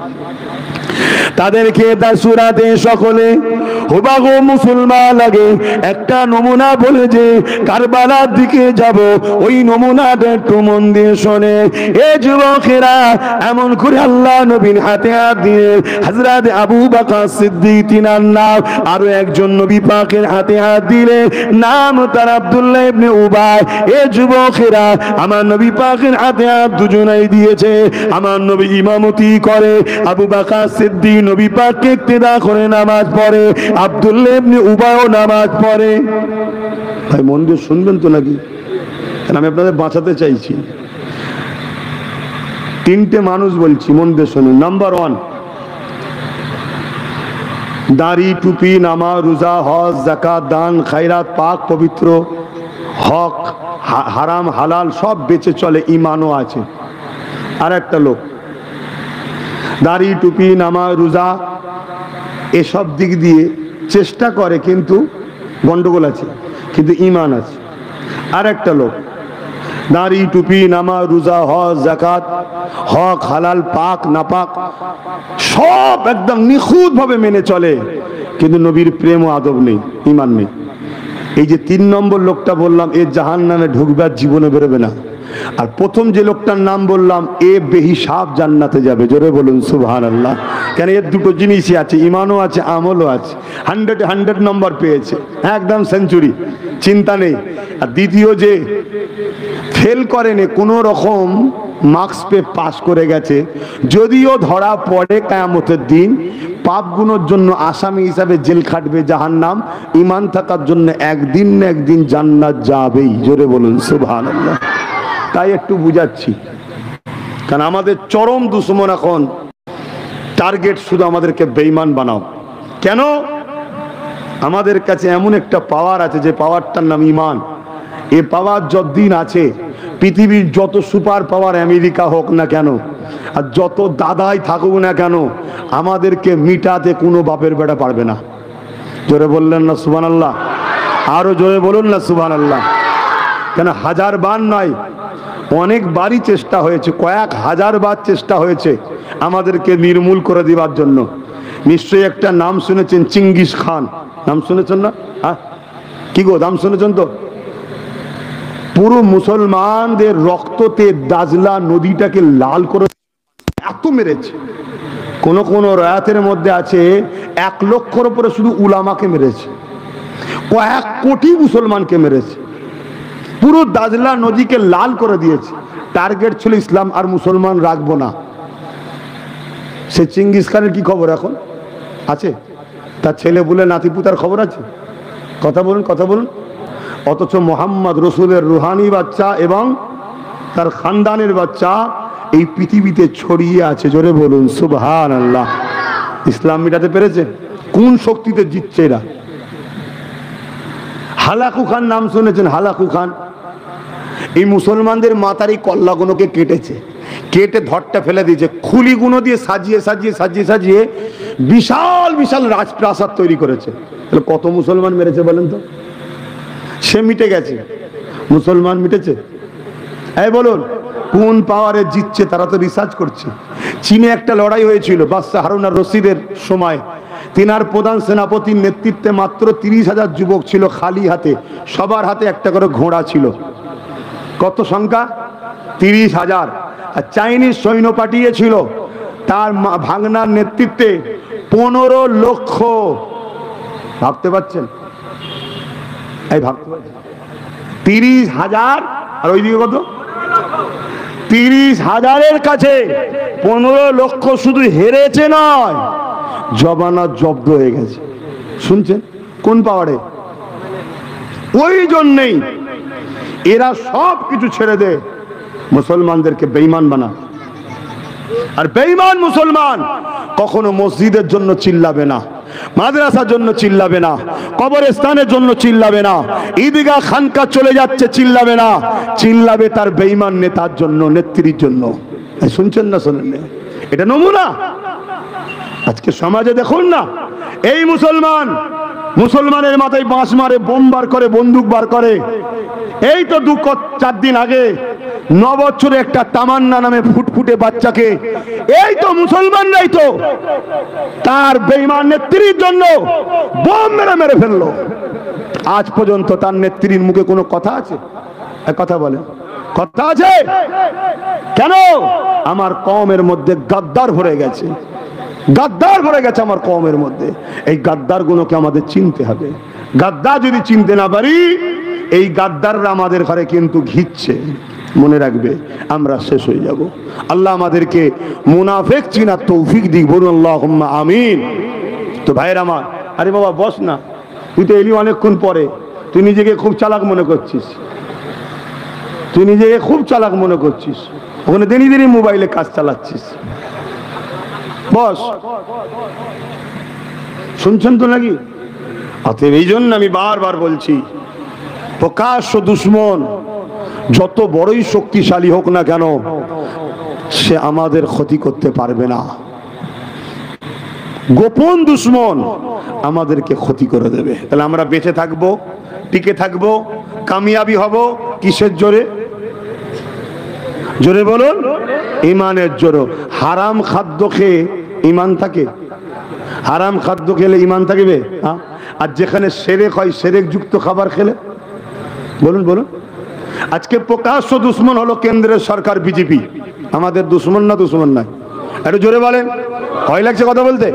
তাদেরকে দাসুরাতে সকলে হুবাহু মুসলমান লাগে। একটা নমুনা বলে যে কারবালার দিকে যাব, ওই নমুনাটা একটু মন দিয়ে শোনে। এ যুবকেরা, এমন করে আল্লাহ নবীর হাতে হাত দিয়ে হযরত আবু বকর সিদ্দিক তিনার নাম, আরো একজন নবী পাকের হাতে হাত দিলে নাম তার আব্দুল্লাহ ইবনে উবাই। এ যুবকেরা, আমার নবী পাকের হাতে হাত দুজনেই দিয়েছে। আমার নবী ইমামতি করে, আবু বকর সিদ্দিক নবী পাককে ইক্তেদা করে নামাজ পড়ে, আব্দুল্লাহ ইবনে উবাইও নামাজ পড়ে। ভাই মন দিয়ে শুনবেন তো নাকি? কারণ আমি আপনাদের বাঁচাতে চাইছি। তিনটে মানুষ বলছি, মন দিয়ে শুনুন। নাম্বার 1, দাড়ি, টুপি, নামাজ, রোজা, হজ, যাকাত, দান, খায়রাত, পাক পবিত্র, হক হারাম হালাল সব বেঁচে চলে, ঈমানও আছে। আর একটা লোক দাড়ি, টুপি, নামাজ, রোজা এসব দিক দিয়ে চেষ্টা করে, কিন্তু গন্ডগোল আছে, কিন্তু ঈমান আছে। আর একটা লোক দাড়ি, টুপি, নামাজ, রোজা, হজ, যাকাত, হক হালাল পাক নাপাক সব একদম নিখুঁত ভাবে মেনে চলে, কিন্তু নবীর প্রেম ও আদব নেই, ঈমান নেই। এই যে 3 নম্বর লোকটা বললাম, এ জাহান্নামে ঢুকবে, জীবনে বেরোবে না। আর প্রথম যে লোকটার নাম বললাম, এ বেহিসাব জান্নাতে যাবে, জোরে বলুন সুবহানাল্লাহ। কেন এর দুটো জিনিসই আছে, ঈমানও আছে, আমলও আছে। 100 নম্বর পেয়েছে, একদম সেঞ্চুরি, চিন্তা নেই। আর দ্বিতীয় যে ফেল করেনি, কোনো রকম মার্কস পেয়ে পাস করে গেছে, যদিও ধরা পড়ে কিয়ামতের দিন, পাপগুলোর জন্য আসামি হিসাবে জেল খাটবে, জাহান্নাম। ঈমান থাকার জন্য একদিন না একদিন জান্নাত যাবেই, জোরে বলুন সুবহানাল্লাহ। তাই একটু বুঝাচ্ছি, কারণ আমাদের চরম দুশমন এখন টার্গেট শুধু আমাদেরকে বেঈমান বানাও। কেন? আমাদের কাছে এমন একটা পাওয়ার আছে, যে পাওয়ারটার নাম ঈমান। এ পাওয়ার যতদিন আছে, পৃথিবীর যত সুপার পাওয়ার আমেরিকা হোক না কেন, আর যত দাদাই থাকুক না কেন, আমাদেরকে মিটাতে কোনো বাপের বেটা পারবে না। জোরে বললেন না সুবহানাল্লাহ? আরো জোরে বলুন না সুবহানাল্লাহ। কেন 1000 বার নয়, অনেকবারই চেষ্টা হয়েছে, কয়েক হাজার বার চেষ্টা হয়েছে আমাদেরকে নির্মূল করে দেওয়ার জন্য। নিশ্চয়ই একটা নাম শুনেছেন, চিঙ্গিস খান। নাম শুনেছেন না? হ্যাঁ, কি গো, নাম শুনেছেন তো? পুরো মুসলমানদের রক্ততে দাজলা নদীটাকে লাল করে এত মেরেছে। কোন কোন রায়াতের মধ্যে আছে 1 লক্ষর উপরে শুধু উলামাকে মেরেছে, কয়েক কোটি মুসলমানকে মেরেছে, পুরো দাজলা নদীকে লাল করে দিয়েছে। টার্গেট ছিল ইসলাম আর মুসলমান রাখবো না। সে চিঙ্গিস খানের কি খবর এখন আছে? তার ছেলে বলে নাতিপুতার খবর আছে? কথা বলুন, কথা বলুন। অথচ মোহাম্মদ রসুলের রুহানি বাচ্চা এবং তার খানদানের বাচ্চা এই পৃথিবীতে ছড়িয়ে আছে, জোরে বলুন সুবহানাল্লাহ। ইসলাম মিটাতে পেরেছে? কোন শক্তিতে জিতছে এরা? হালাকু খান নাম শুনেছেন? হালাকু খান এই মুসলমানদের মাথার এই কল্লাগুলোকে কেটেছে, কেটে ধরটা ফেলে দিয়েছে, খুলিগুলো দিয়ে সাজিয়ে সাজিয়ে সাজিয়ে সাজিয়ে বিশাল বিশাল রাজপ্রাসাদ তৈরি করেছে। তাহলে কত মুসলমান মেরেছে বলেন তো? সে মিটে গেছে, মুসলমান মিটেছে? এই বলুন, কোন পাওয়ারে জিতছে? তারা তো রিসার্চ করছে। চীনে একটা লড়াই হয়েছিল বাদশাহ হারুন আর রশিদের সময়। তিনার প্রধান সেনাপতির নেতৃত্বে মাত্র 30,000 যুবক ছিল খালি হাতে, সবার হাতে একটা করে ঘোড়া ছিল। কত সংখ্যা? 30,000। আর চাইনিজ সৈন্য পাঠিয়েছিল তার ভাগনার নেতৃত্বে 15 লক্ষ। ভাবতে পারছেন? এই ভাবতে পারছেন? 30,000 আর ওইদিকে কত? 30,000-এর কাছে 15 লক্ষ শুধু হেরেছে নয়, জবানা জব্দ হয়ে গেছে। শুনছেন? কোন পাওয়ারে? ওই জন্যই এরা সব কিছু ছেড়ে দেয়, মুসলমানদেরকে বেঈমান বানায়। আর বেঈমান মুসলমান কখনো মসজিদের জন্য চিল্লাবে না, মাদ্রাসার জন্য চিল্লাবে না, কবরস্থানের জন্য চিল্লাবে না, ঈদগাহ খানকা চলে যাচ্ছে চিল্লাবে না, চিল্লাবে তার বেঈমান নেতার জন্য, নেত্রীর জন্য। শুনছেন না? শোনেন না? এটা নমুনা। আজকে সমাজে দেখুন না, এই মুসলমান মুসলমানের মাথায় বাঁশ মারে, বোম বার করে, বন্দুক বার করে। এই তো 2-4 দিন আগে 9 বছরে একটা তামান্না নামে ফুটফুটে বাচ্চাকে এই তো মুসলমানরাই তো তার বেঈমান নেত্রীর জন্য বোম মেরে মেরে ফেললো। আজ পর্যন্ত তার নেত্রীর মুখে কোনো কথা আছে? এক কথা বলে, কথা আছে? কেন? আমার কওমের মধ্যে গাদ্দার ভরে গেছে, গাদ্দার ভরে গেছে আমার কওমের মধ্যে। এই গাদ্দার গুলোকে আমাদের চিনতে হবে। গাদ্দার যদি চিনতে না পারি, এই গাদ্দাররা আমাদের ঘরে কিন্তু ঘিরছে। মনে রাখবে, আমরা শেষ হয়ে যাব। আল্লাহ আমাদেরকে মুনাফিক চিনার তৌফিক দিক, বলুন আল্লাহুম্মা আমিন। তো ভাইয়ের আমার, আরে বাবা বস না, তুই তো এলি অনেকক্ষণ পরে, তুই নিজেকে খুব চালাক মনে করছিস, তুই নিজেকে খুব চালাক মনে করছিস, ওখানে দিনই দিনই মোবাইলে কাজ চালাচ্ছিস। বস, শুনছেন তো নাকি? অতএব এই জন্য আমি বারবার বলছি, প্রকাশ্য দুশ্মন যত বড়ই শক্তিশালী হোক না কেন, সে আমাদের ক্ষতি করতে পারবে না। গোপন দুশ্মন আমাদেরকে ক্ষতি করে দেবে। তাহলে আমরা বেঁচে থাকবো, টিকে থাকবো, কামিয়াবি হব কিসের জোরে? জোরে বলুন, ইমানের জোরে। হারাম খাদ্য খেয়ে ইমান থাকে? হারাম খাদ্য খেলে ইমান থাকবে? আর যেখানে সেরেক হয়, সেরেক যুক্ত খাবার খেলে? বলুন বলুন। আজকে প্রকাশ্য দুশ্মন হলো কেন্দ্রের সরকার, বিজেপি। আমাদের দুশ্মন না দুশ্মন নয়? একটু জোরে বলেন, ভয় লাগছে কথা বলতে?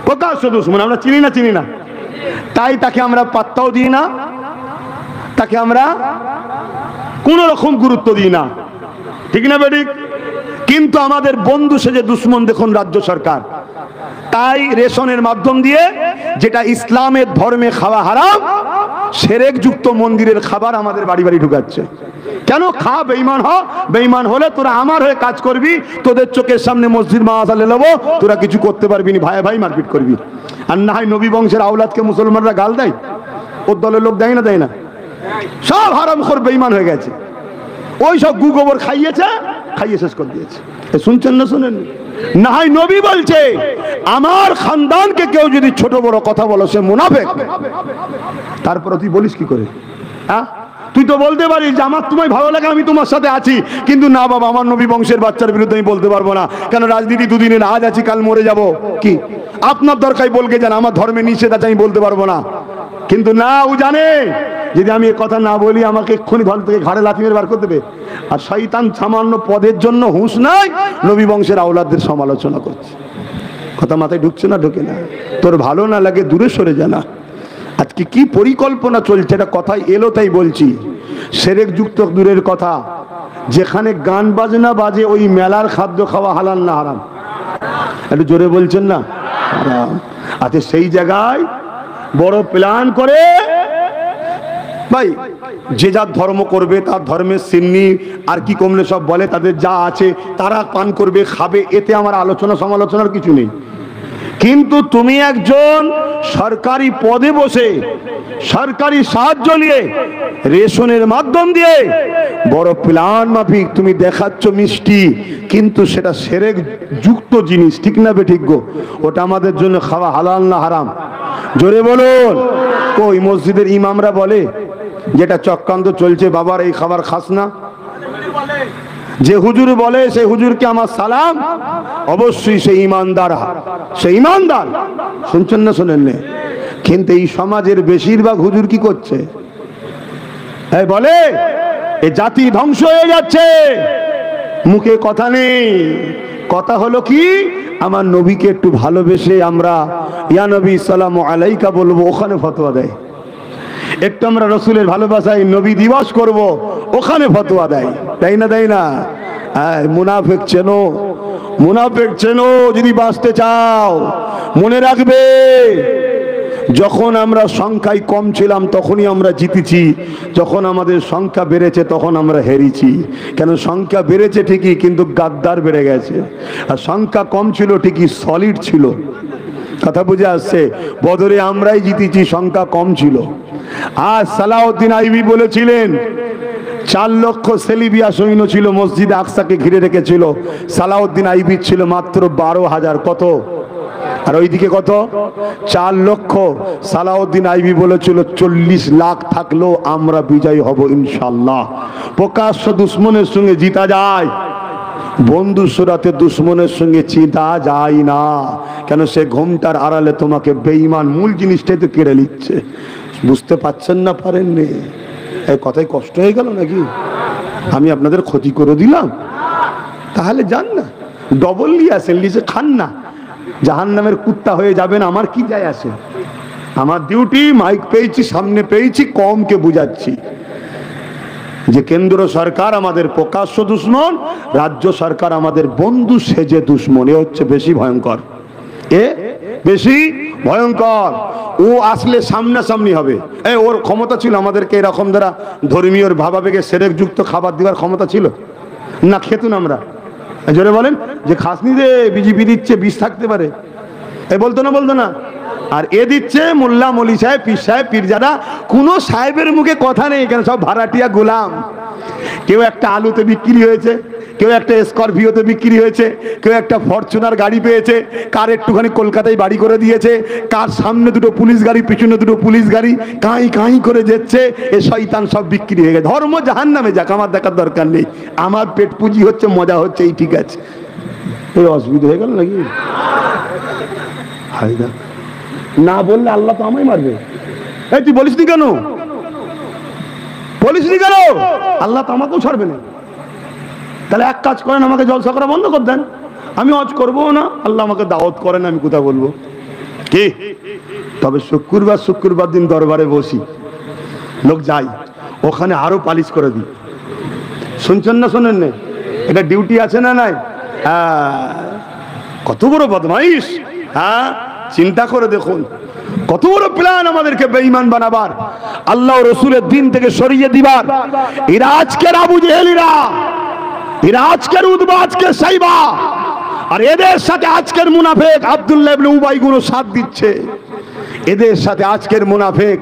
প্রকাশ্য দুশ্মন। আমরা চিনি না, চিনি না, তাই তাকে আমরা পাত্তাও দিই না, তাকে আমরা কোন রকম গুরুত্ব দিই না, ঠিক না বেঠিক? কিন্তু আমাদের বন্ধু সেজে দুশ্মন দেখুন রাজ্য সরকার। তাই রেশনের মাধ্যম দিয়ে, যেটা ইসলামের ধর্মে খাওয়া হারাম, সেরেক যুক্ত মন্দিরের খাবার আমাদের বাড়ি বাড়ি ঢুকাচ্ছে। কেন? খা, বেঈমান হ, বেঈমান হলে তোরা আমার হয়ে কাজ করবি, তোদের চোখের সামনে মসজিদ মাদ্রাসা নেবো, তোরা কিছু করতে পারবি না, ভাই ভাই মারপিট করবি। আর না হয় নবী বংশের আওলাদকে মুসলমানরা গাল দেয়, ওর দলের লোক দেয় না, দেয় না? সব হারামখোর বেঈমান হয়ে গেছে। ওই সব গু গোবর খাইয়েছে, খাইয়ে শেষ করে দিয়েছে। শুনছেন না শোনেন? না হয় নবী বলছে, আমার খানদানকে কেউ যদি ছোট বড় কথা বলো, সে মুনাফিক। তারপরে তুই বলিস কি করে? হ্যাঁ, তুই তো বলতে পারিস যে আমার তোমায় ভালো লাগে, আমি তোমার সাথে আছি, কিন্তু না বাবা, আমার নবী বংশের বাচ্চার বিরুদ্ধে আমি বলতে পারবো না। কেন? রাজনীতি দুদিনের, আজ আছি কাল মরে যাব। কি আপনার দরকার বলকে যান, আমার ধর্মে নিষেধ আছে, আমি বলতে পারবো না। কিন্তু না, ও জানে যদি আমি এ কথা না বলি, আমাকে এক্ষুনি ঘর থেকে ঘাড়ে লাথি মেরে বার করে দেবে। আর শয়তান সামান্য পদের জন্য হুঁশ নাই, নবী বংশের আওলাদদের সমালোচনা করছে। কথা মাথায় ঢুকছে না? ঢুকে না? তোর ভালো না লাগে দূরে সরে জানা। আজকে কি পরিকল্পনা চলছে, এটা কথাই এলো তাই বলছি। সেরেক যুক্ত দূরের কথা, যেখানে গান বাজনা বাজে, ওই মেলার খাদ্য খাওয়া হালাল না হারাম? একটু জোরে বলছেন না? হারাম। আচ্ছা, সেই জায়গায় বড় প্ল্যান করে, ভাই যে যার ধর্ম করবে, তার ধর্মের সিন্নি আর কি কমলে সব বলে, তাদের যা আছে তারা পান করবে, খাবে, এতে আমার আলোচনা সমালোচনার কিছু নেই। কিন্তু তুমি একজন সরকারি পদে বসে সরকারি সাহায্য নিয়ে রেশনের মাধ্যম দিয়ে বড় প্ল্যান মাফিক তুমি দেখাচ্ছ মিষ্টি, কিন্তু সেটা সেরেক যুক্ত জিনিস, ঠিক না বেঠিক গো? ওটা আমাদের জন্য খাওয়া হালাল না হারাম? জোরে বলুন। ওই মসজিদের ইমামরা বলে যেটা চক্রান্ত চলছে, বাবার এই খাবার খাস না। যে হুজুর বলে সেই হুজুরকে আমার সালাম, অবশ্যই সে ইমানদার, সে ইমানদার। শুনছেন না শোনেন না? কিন্তু এই সমাজের বেশিরভাগ হুজুর কি করছে? এই বলে এই জাতি ধ্বংস হয়ে যাচ্ছে, মুখে কথা নেই। কথা হলো কি, আমার নবীকে একটু ভালোবেসে আমরা ইয়া নবী সালামু আলাইকা বলবো, ওখানে ফতোয়া দেয়। একটু আমরা রসুলের ভালোবাসায় নবী দিবস করব, ওখানে ফতোয়া দেয়। তাই না? দেয় না? মুনাফিক চেনো, মুনাফিক চেনো যদি বাঁচতে চাও। মনে রাখবে, যখন আমরা সংখ্যায় কম ছিলাম তখনই আমরা জিতেছি, যখন আমাদের সংখ্যা বেড়েছে তখন আমরা হেরেছি। কেন? সংখ্যা বেড়েছে ঠিকই, কিন্তু গাদ্দার বেড়ে গেছে। আর সংখ্যা কম ছিল ঠিকই, সলিড ছিল। কথা বুঝে আসছে? বদরে আমরাই জিতেছি, সংখ্যা কম ছিল। আর সালাউদ্দিন আইবি বলেছিলেন 4 লক্ষ সেলিবিয়া সৈন্য ছিল, মসজিদ আকসাকে ঘিরে রেখেছিল। সালাউদ্দিন আইবি ছিল মাত্র 12,000। কত? আর ওইদিকে কত? 4 লক্ষ। সালাউদ্দিন আইবি বলেছিল 40 লাখ থাকলেও আমরা বিজয়ী হব ইনশাআল্লাহ। প্রকাশ্য দুশ্মনের সঙ্গে জিতা যায়, বন্ধু সুরাতে দুশ্মনের সঙ্গে জিতা যায় না। কেন? সে ঘুমটার আড়ালে তোমাকে বেঈমান মূল জিনিসটাই তো কেড়ে নিচ্ছে। বুঝতে পারছেন না? পারেননি? এই কথাই কষ্ট হয়ে গেল নাকি? আমি আপনাদের ক্ষতি করে দিলাম? তাহলে যান না, ডবল নিয়ে আসেন, লিজে খান না, জাহান্নামের কুত্তা হয়ে যাবেন। আমার কি যায় আসে? আমার ডিউটি, মাইক পেয়েছি, সামনে পেয়েছি, কমকে বুঝাচ্ছি যে কেন্দ্র সরকার আমাদের প্রকাশ্য দুশ্মন, রাজ্য সরকার আমাদের বন্ধু সেজে দুশ্মন। এ হচ্ছে বেশি ভয়ঙ্কর, এ বেশি ভয়ঙ্কর। ও আসলে সামনাসামনি হবে। ওর ক্ষমতা ছিল আমাদেরকে এরকম দ্বারা ধর্মীয় ভাবাবেগে সেরেক যুক্ত খাবার দেওয়ার ক্ষমতা ছিল না? খেতুন আমরা? জোরে বলেন যে খাসনি রে, বিজেপি দিচ্ছে, বিষ থাকতে পারে, এ বলতো না? বলতো না? আর এ দিচ্ছে মোল্লা মলি সাহেব, পীর সাহেব, পীরজাদা। কোনো সাহেবের মুখে কথা নেই, কেন? সব ভাড়াটিয়া গোলাম। কেউ একটা আলুতে বিক্রি হয়েছে, কেউ একটা স্করপিওতে বিক্রি হয়েছে, কেউ একটা ফরচুনার গাড়ি পেয়েছে, কার একটুখানি কলকাতায় বাড়ি করে দিয়েছে, কার সামনে দুটো পুলিশ গাড়ি, পিছনে দুটো পুলিশ গাড়ি, কাঁই কাঁই করে যাচ্ছে। এ শয়তান সব বিক্রি হয়ে গেছে। ধর্ম জাহান্নামে যাক, আমার দেখার দরকার নেই। আমার পেট পুঁজি হচ্ছে, মজা হচ্ছে, এই ঠিক আছে। এই অসুবিধা হয়ে গেল নাকি? হায়দা না বললে আল্লাহ তো আমায় মারবে। এই তুই বলিস নি কেন? বলিস নি কেন? আল্লাহ তো আমাকেও ছাড়বে না। তাহলে এক কাজ করেন, আমাকে জলসা করা বন্ধ করে দেন, আমি হজ করবো না। আল্লাহ আমাকে দাওয়াত করেন, আমি কোথা বলবো কি? তবে শুক্রবার দিন দরবারে বসি, লোক যাই, ওখানে আরো পালিশ করে দিই। শুনছেন না শোনেন না? এটা ডিউটি আছে না নাই? কত বড় বদমাইশ! হ্যাঁ, চিন্তা করে দেখুন কত বড় প্ল্যান আমাদেরকে বেঈমান বানাবার, আল্লাহ ও রসুলের দিন থেকে সরিয়ে দিবার। এরা আজকের আবু জেহেলিরা, এরা আজকের উতবা, আজকের সাইবা, আর এদের সাথে আজকের মুনাফিক আব্দুল্লাহ ইবনে উবাই গুলো সাথ দিচ্ছে। এদের সাথে আজকের মুনাফিক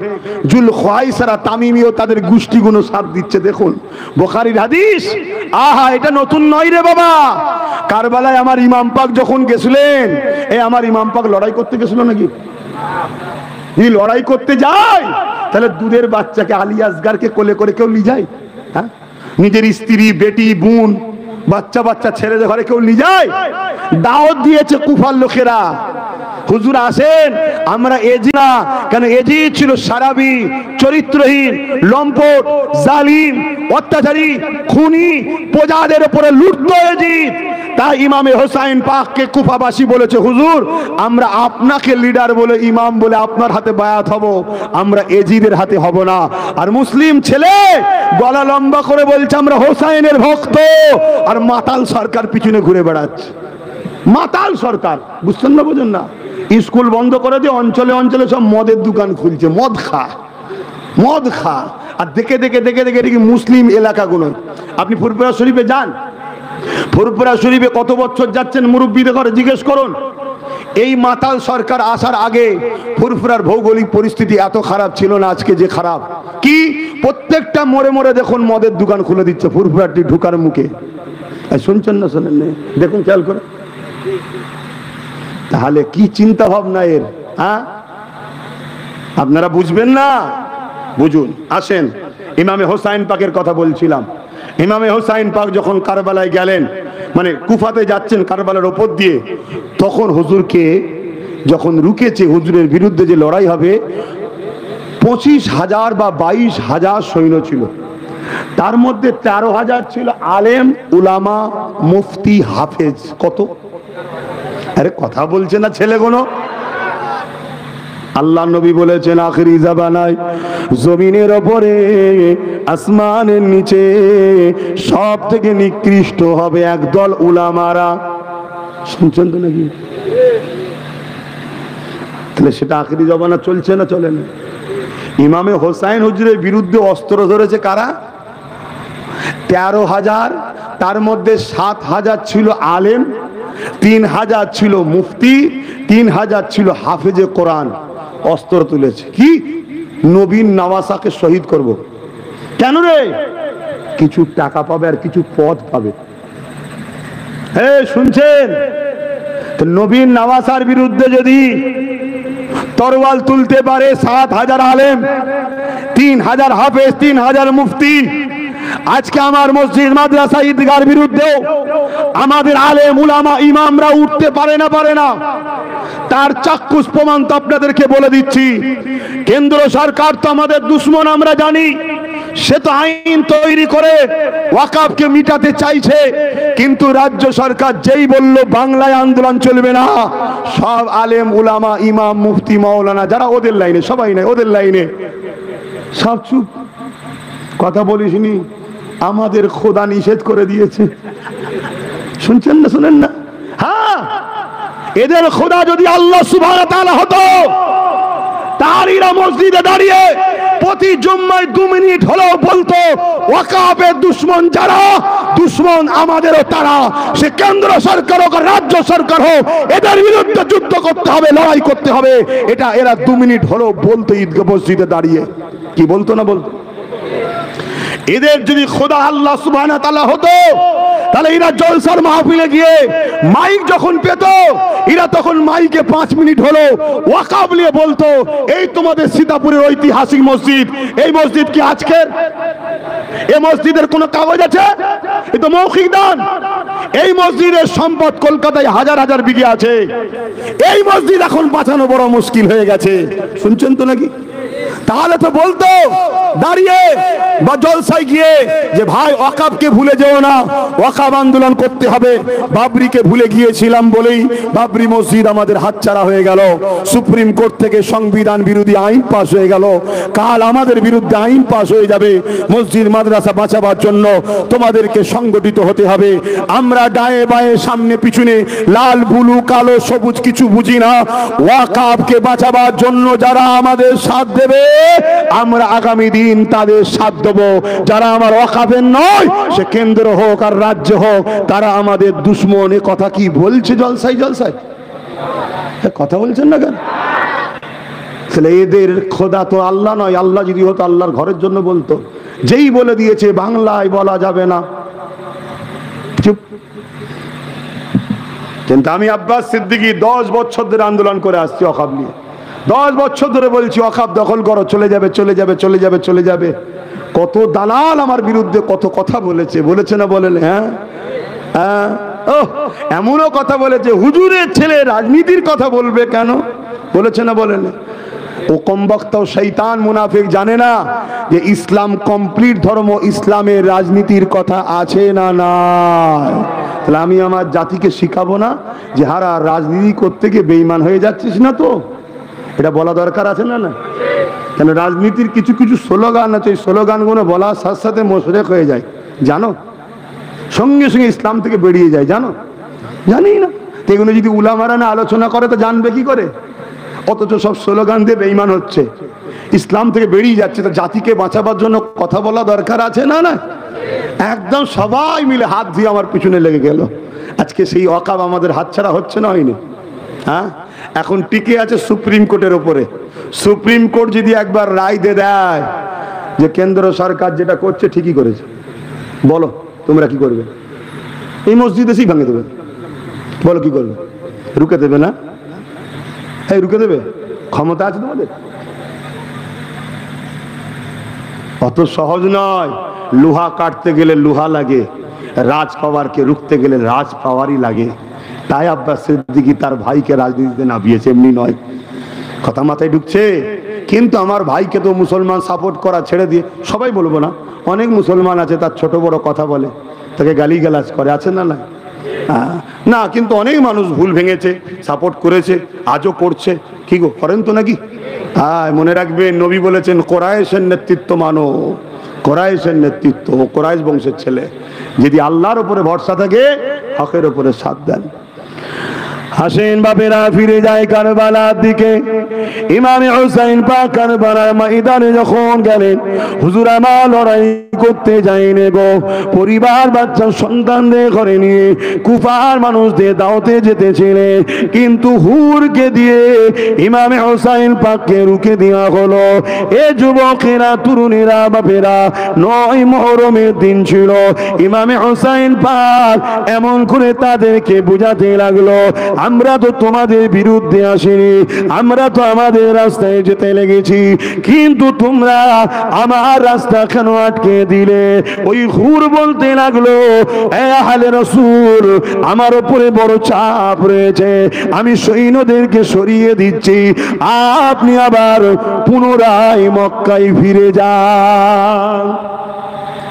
জুল খুয়াইসারা তামিমি ও তাদের গোষ্ঠীগুলো সাথ দিচ্ছে। দেখুন বুখারীর হাদিস। আহা, এটা নতুন নয় রে বাবা। কারবালায় আমার ইমাম পাক যখন গেছিলেন, আমার ইমাম পাক লড়াই করতে গেছিল নাকি? যদি লড়াই করতে যায় তাহলে দুধের বাচ্চাকে, আলী আসগারকে কোলে করে কেউ নিয়ে যায়? হ্যাঁ, নিজের স্ত্রী, বেটি, বোন, বাচ্চা বাচ্চা ছেড়ে ঘরে কেউ নিয়ে যায়? দাওয়াত দিয়েছে কুফার লোকেরা, হুজুর আসেন, আমরা এজি না। কেন? এজি ছিল সারাবি, চরিত্রহীন, লম্পট, জালিম, অত্যাচারী, খুনি, প্রজাদের উপরে লুটতো এজিদ। তাই ইমামে হোসাইন পাককে কুফাবাসী বলেছে, হুজুর আমরা আপনাকে লিডার বলে, ইমাম বলে আপনার হাতে বায়াত হব, আমরা এজিদের হাতে হব না। আর মুসলিম ছেলে গলা লম্বা করে বলছে আমরা হোসাইনের ভক্ত, আর মাতাল সরকার পিছনে ঘুরে বেড়াচ্ছে। মাতাল সরকার, বুঝছেন না? বোঝেন না? স্কুল বন্ধ করে দিয়ে অঞ্চলে অঞ্চলে সব মদের দোকান খুলছে, মদ খা, মদ খা। আর দেখে দেখে দেখে দেখে দেখি মুসলিম এলাকাগুলো, আপনি ফুরফুরা শরীফে যান, ফুরফুরা শরীফে কত বছর যাচ্ছেন, মুরব্বীদের ঘরে জিজ্ঞেস করুন। এই মাতাল সরকার আসার আগে ফুরফুরার ভৌগোলিক পরিস্থিতি এত খারাপ ছিল না আজকে যে খারাপ। কি প্রত্যেকটা মোড়ে মোড়ে দেখুন মদের দোকান খুলে দিচ্ছে ফুরফুরাটি ঢুকার মুখে। শুনছেন না শোনেন না? দেখুন খেয়াল করে। তাহলে কি চিন্তা ভাবনা এর, হ্যাঁ? আপনারা বুঝবেন না? বুঝুন। আসেন, ইমামে হোসাইন পাকের কথা বলছিলাম। ইমামে হোসাইন পাক যখন কারবালায় গেলেন, মানে কুফাতে যাচ্ছেন কারবালার ওপর দিয়ে, তখন হুজুরকে যখন রুকেছে, হুজুরের বিরুদ্ধে যে লড়াই হবে, 25,000 বা 22,000 সৈন্য ছিল। তার মধ্যে 13,000 ছিল আলেম, উলামা, মুফতি, হাফেজ। কত? আরে কথা বলছে না ছেলেগুলো? আল্লাহ নবী বলেছেন আখিরি জামানায় জমিনের ওপরে আসমানের নিচে সব থেকে নিকৃষ্ট হবে একদল উলামারা। শুনছেন তো নাকি? তাহলে সেটা আখিরি জামানা চলছে না চলে না? ইমামে হোসাইন হুজুরের বিরুদ্ধে অস্ত্র ধরেছে কারা? 13,000। তার মধ্যে 7,000 ছিল আলেম, 3,000 ছিল মুফতি, 3,000 ছিল হাফেজে কোরআন। অস্ত্র তুলেছে কি? নবীন নওয়াসাকে শহীদ করব। কেন রে? কিছু টাকা পাবে আর কিছু পদ পাবে। শুনছেন? নবীন নওয়াসার বিরুদ্ধে যদি তরোয়াল তুলতে পারে 7,000 আলেম, 3,000 হাফেজ, 3,000 মুফতি, আজকে আমার মসজিদ মাদ্রাসা ঈদগার বিরুদ্ধে আমাদের আলেম উলামা ইমামরা উঠতে পারে না? পারে না? তার চাক্ষুষ প্রমাণ তো আপনাদেরকে বলে দিচ্ছি। কেন্দ্র সরকার তো আমাদের দুশ্মন, আমরা জানি। সে তো আইন তৈরি করে ওয়াকফকে মিটাতে চাইছে, কিন্তু রাজ্য সরকার যেই বলল বাংলায় আন্দোলন চলবে না, সব আলেম উলামা ইমাম মুফতি মাওলানা যারা ওদের লাইনে, সবাই নাই ওদের লাইনে, সব চুপ। কথা বলিসনি? আমাদের খোদা নিষেধ করে দিয়েছে। শুনছেন না? শুনেন না? হ্যাঁ, এদের খোদা যদি আল্লাহ সুবহানাহু ওয়া তাআলা হতো, তারিরা মসজিদে দাঁড়িয়ে প্রতি জুম্মায় 2 মিনিট হলেও বলতো ওয়াকফের দুশ্মন যারা, দুশ্মন আমাদেরও তারা। সে কেন্দ্র সরকার হোক, রাজ্য সরকার হোক, এদের বিরুদ্ধে যুদ্ধ করতে হবে, লড়াই করতে হবে। এটা এরা 2 মিনিট হলেও বলতো ঈদগাহ মসজিদে দাঁড়িয়ে। কি বলতো না বলতো? এদের যদি খোদা আল্লাহ সুবহানাহু ওয়া তাআলা হতো, তাহলে এরা জলসার মাহফিলে গিয়ে মাইক যখন পেত, এরা তখন মাইকে 5 মিনিট হলো ওয়াকফ নিয়ে বলতো, এই তোমাদের সীতাপুরের ঐতিহাসিক মসজিদ, এই মসজিদ কি আজকের? এই মসজিদের কোনো কাগজ আছে? এ তো মৌখিক দান। এই মসজিদের সম্পদ কলকাতায় হাজার হাজার বিঘে আছে। এই মসজিদ এখন বাঁচানো বড় মুশকিল হয়ে গেছে। শুনছেন তো নাকি? তাহলে তো বলতো দাঁড়িয়ে বা জলসায় গিয়ে যে ভাই ওয়াকফকে ভুলে যেও না, ওয়াকফ আন্দোলন করতে হবে। বাবরিকে ভুলে গিয়েছিলাম বলেই বাবরি মসজিদ আমাদের হাতছাড়া হয়ে গেল। সুপ্রিম কোর্ট থেকে সংবিধান বিরোধী আইন পাশ হয়ে গেল। কাল আমাদের বিরুদ্ধে আইন পাশ হয়ে যাবে। মসজিদ মাদ্রাসা বাঁচাবার জন্য তোমাদেরকে সংগঠিত হতে হবে। আমরা ডায়ে বায়ে সামনে পিছনে লাল বুলু কালো সবুজ কিছু বুঝি না। ওয়াকফকে বাঁচাবার জন্য যারা আমাদের সাথ দেবে, আমরা আগামী দিন তাদের সাথ দেব। যারা আমার ওয়াকফের নয়, সে কেন্দ্র হোক আর রাজ্য হোক, তারা আমাদের দুশ্মন। এ কথা কি বলছে জলসায়? জলসায় কথা বলছেন না কেন? তাহলে এদের খোদা তো আল্লাহ নয়। আল্লাহ যদি হতো আল্লাহর ঘরের জন্য বলতো। যেই বলে দিয়েছে বাংলায় বলা যাবে না, চুপ। কিন্তু আমি আব্বাস সিদ্দিকী 10 বছর ধরে আন্দোলন করে আসছি ওয়াকফ নিয়ে। 10 বছর ধরে বলছি ওয়াকফ দখল করো, চলে যাবে চলে যাবে চলে যাবে চলে যাবে। কত দালাল আমার বিরুদ্ধে কত কথা বলেছে, বলেছে না বলেন? হ্যাঁ, এমনও কথা বলেছে হুজুরের ছেলে রাজনীতির কথা বলবে কেন, বলেছে না বলেন? ও কমবক্তা শয়তান মুনাফিক জানে না যে ইসলাম কমপ্লিট ধর্ম, ইসলামের রাজনীতির কথা আছে না নাই? তাহলে আমি আমার জাতিকে শিখাবো না যে হারা রাজনীতি করতে গিয়ে বেঈমান হয়ে যাচ্ছিস না? তো এটা বলা দরকার আছে না? না কেন? রাজনীতির কিছু কিছু স্লোগান আছে, এই স্লোগানগুলো বলার সাথে সাথে মোশরেক হয়ে যায়, জানো? সঙ্গে সঙ্গে ইসলাম থেকে বেরিয়ে যায়, জানো? জানি না। তো এগুলো যদি উলামারা না আলোচনা করে তো জানবে কি করে? অথচ সব স্লোগান দিয়ে বেঈমান হচ্ছে, ইসলাম থেকে বেরিয়ে যাচ্ছে। তো জাতিকে বাঁচাবার জন্য কথা বলা দরকার আছে না? না একদম সবাই মিলে হাত দিয়ে আমার পিছনে লেগে গেল। আজকে সেই ওয়াকফ আমাদের হাতছাড়া হচ্ছে না? হয়নি? হ্যাঁ, এখন টিকে আছে সুপ্রিম কোর্টের ওপরে। সুপ্রিম কোর্ট যদি একবার রায় দিয়ে দেয় যে কেন্দ্র সরকার যেটা করছে ঠিকই করেছে, বলো তোমরা কি করবে? এই মসজিদ এসেই ভাঙে দেবে, বলো কি করবে? রুকে দেবে না? এই রুকে দেবে? ক্ষমতা আছে তোমাদের? অত সহজ নয়। লোহা কাটতে গেলে লোহা লাগে, রাজ পাওয়ারকে রুখতে গেলে রাজ পাওয়ারই লাগে। তাই আব্বাস সিদ্দিকী তার ভাইকে রাজনীতিতে নামিয়েছে, এমনি নয়। কথা মাথায় ঢুকছে? কিন্তু আমার ভাইকে তো মুসলমান সাপোর্ট করা ছেড়ে দিয়ে, সবাই বলবো না, অনেক মুসলমান আছে তার ছোট বড় কথা বলে, তাকে গালিগালাজ করে, আছে না? না না, কিন্তু অনেক মানুষ ভুল ভেঙেছে, সাপোর্ট করেছে, আজও করছে। কি গো, করেন তো নাকি? মনে রাখবেন, নবী বলেছেন কোরাইশের নেতৃত্ব মানো। কোরাইশের নেতৃত্ব, ও কোরাইশ বংশের ছেলে। যদি আল্লাহর উপরে ভরসা থাকে, হকের উপরে সাথ দেন। হাসেন বাপেরা ফিরে যায় কারবালার দিকে। ইমামে হুসাইন পাক কারবালার ময়দানে যখন গেলেন, হুজুর আমার লড়াই করতে যায়নি গো, পরিবার বাচ্চা সন্তানদের ঘরে নিয়ে কুফার মানুষদের দাওয়াতে যেতেছিলেন, কিন্তু হুরকে দিয়ে ইমামে হুসাইন পাককে রুখে দেওয়া হলো। এ যুবকেরা, তরুণীরা, বাপেরা, 9 মুহররমের দিন ছিল। ইমামে হুসাইন পাক এমন করে তাদেরকে বুঝাতে লাগলো, আমরা তো তোমাদের বিরুদ্ধে আসিনি, আমরা তো আমাদের রাস্তায় যেতে লেগেছি, কিন্তু তোমরা আমার রাস্তা কেন আটকে দিলে? ওই হুর বলতে লাগলো, এ আহলে রাসূল, আমার উপরে বড় চাপ রয়েছে, আমি সৈন্যদেরকে সরিয়ে দিচ্ছি, আপনি আবার পুনরায় মক্কায় ফিরে যান।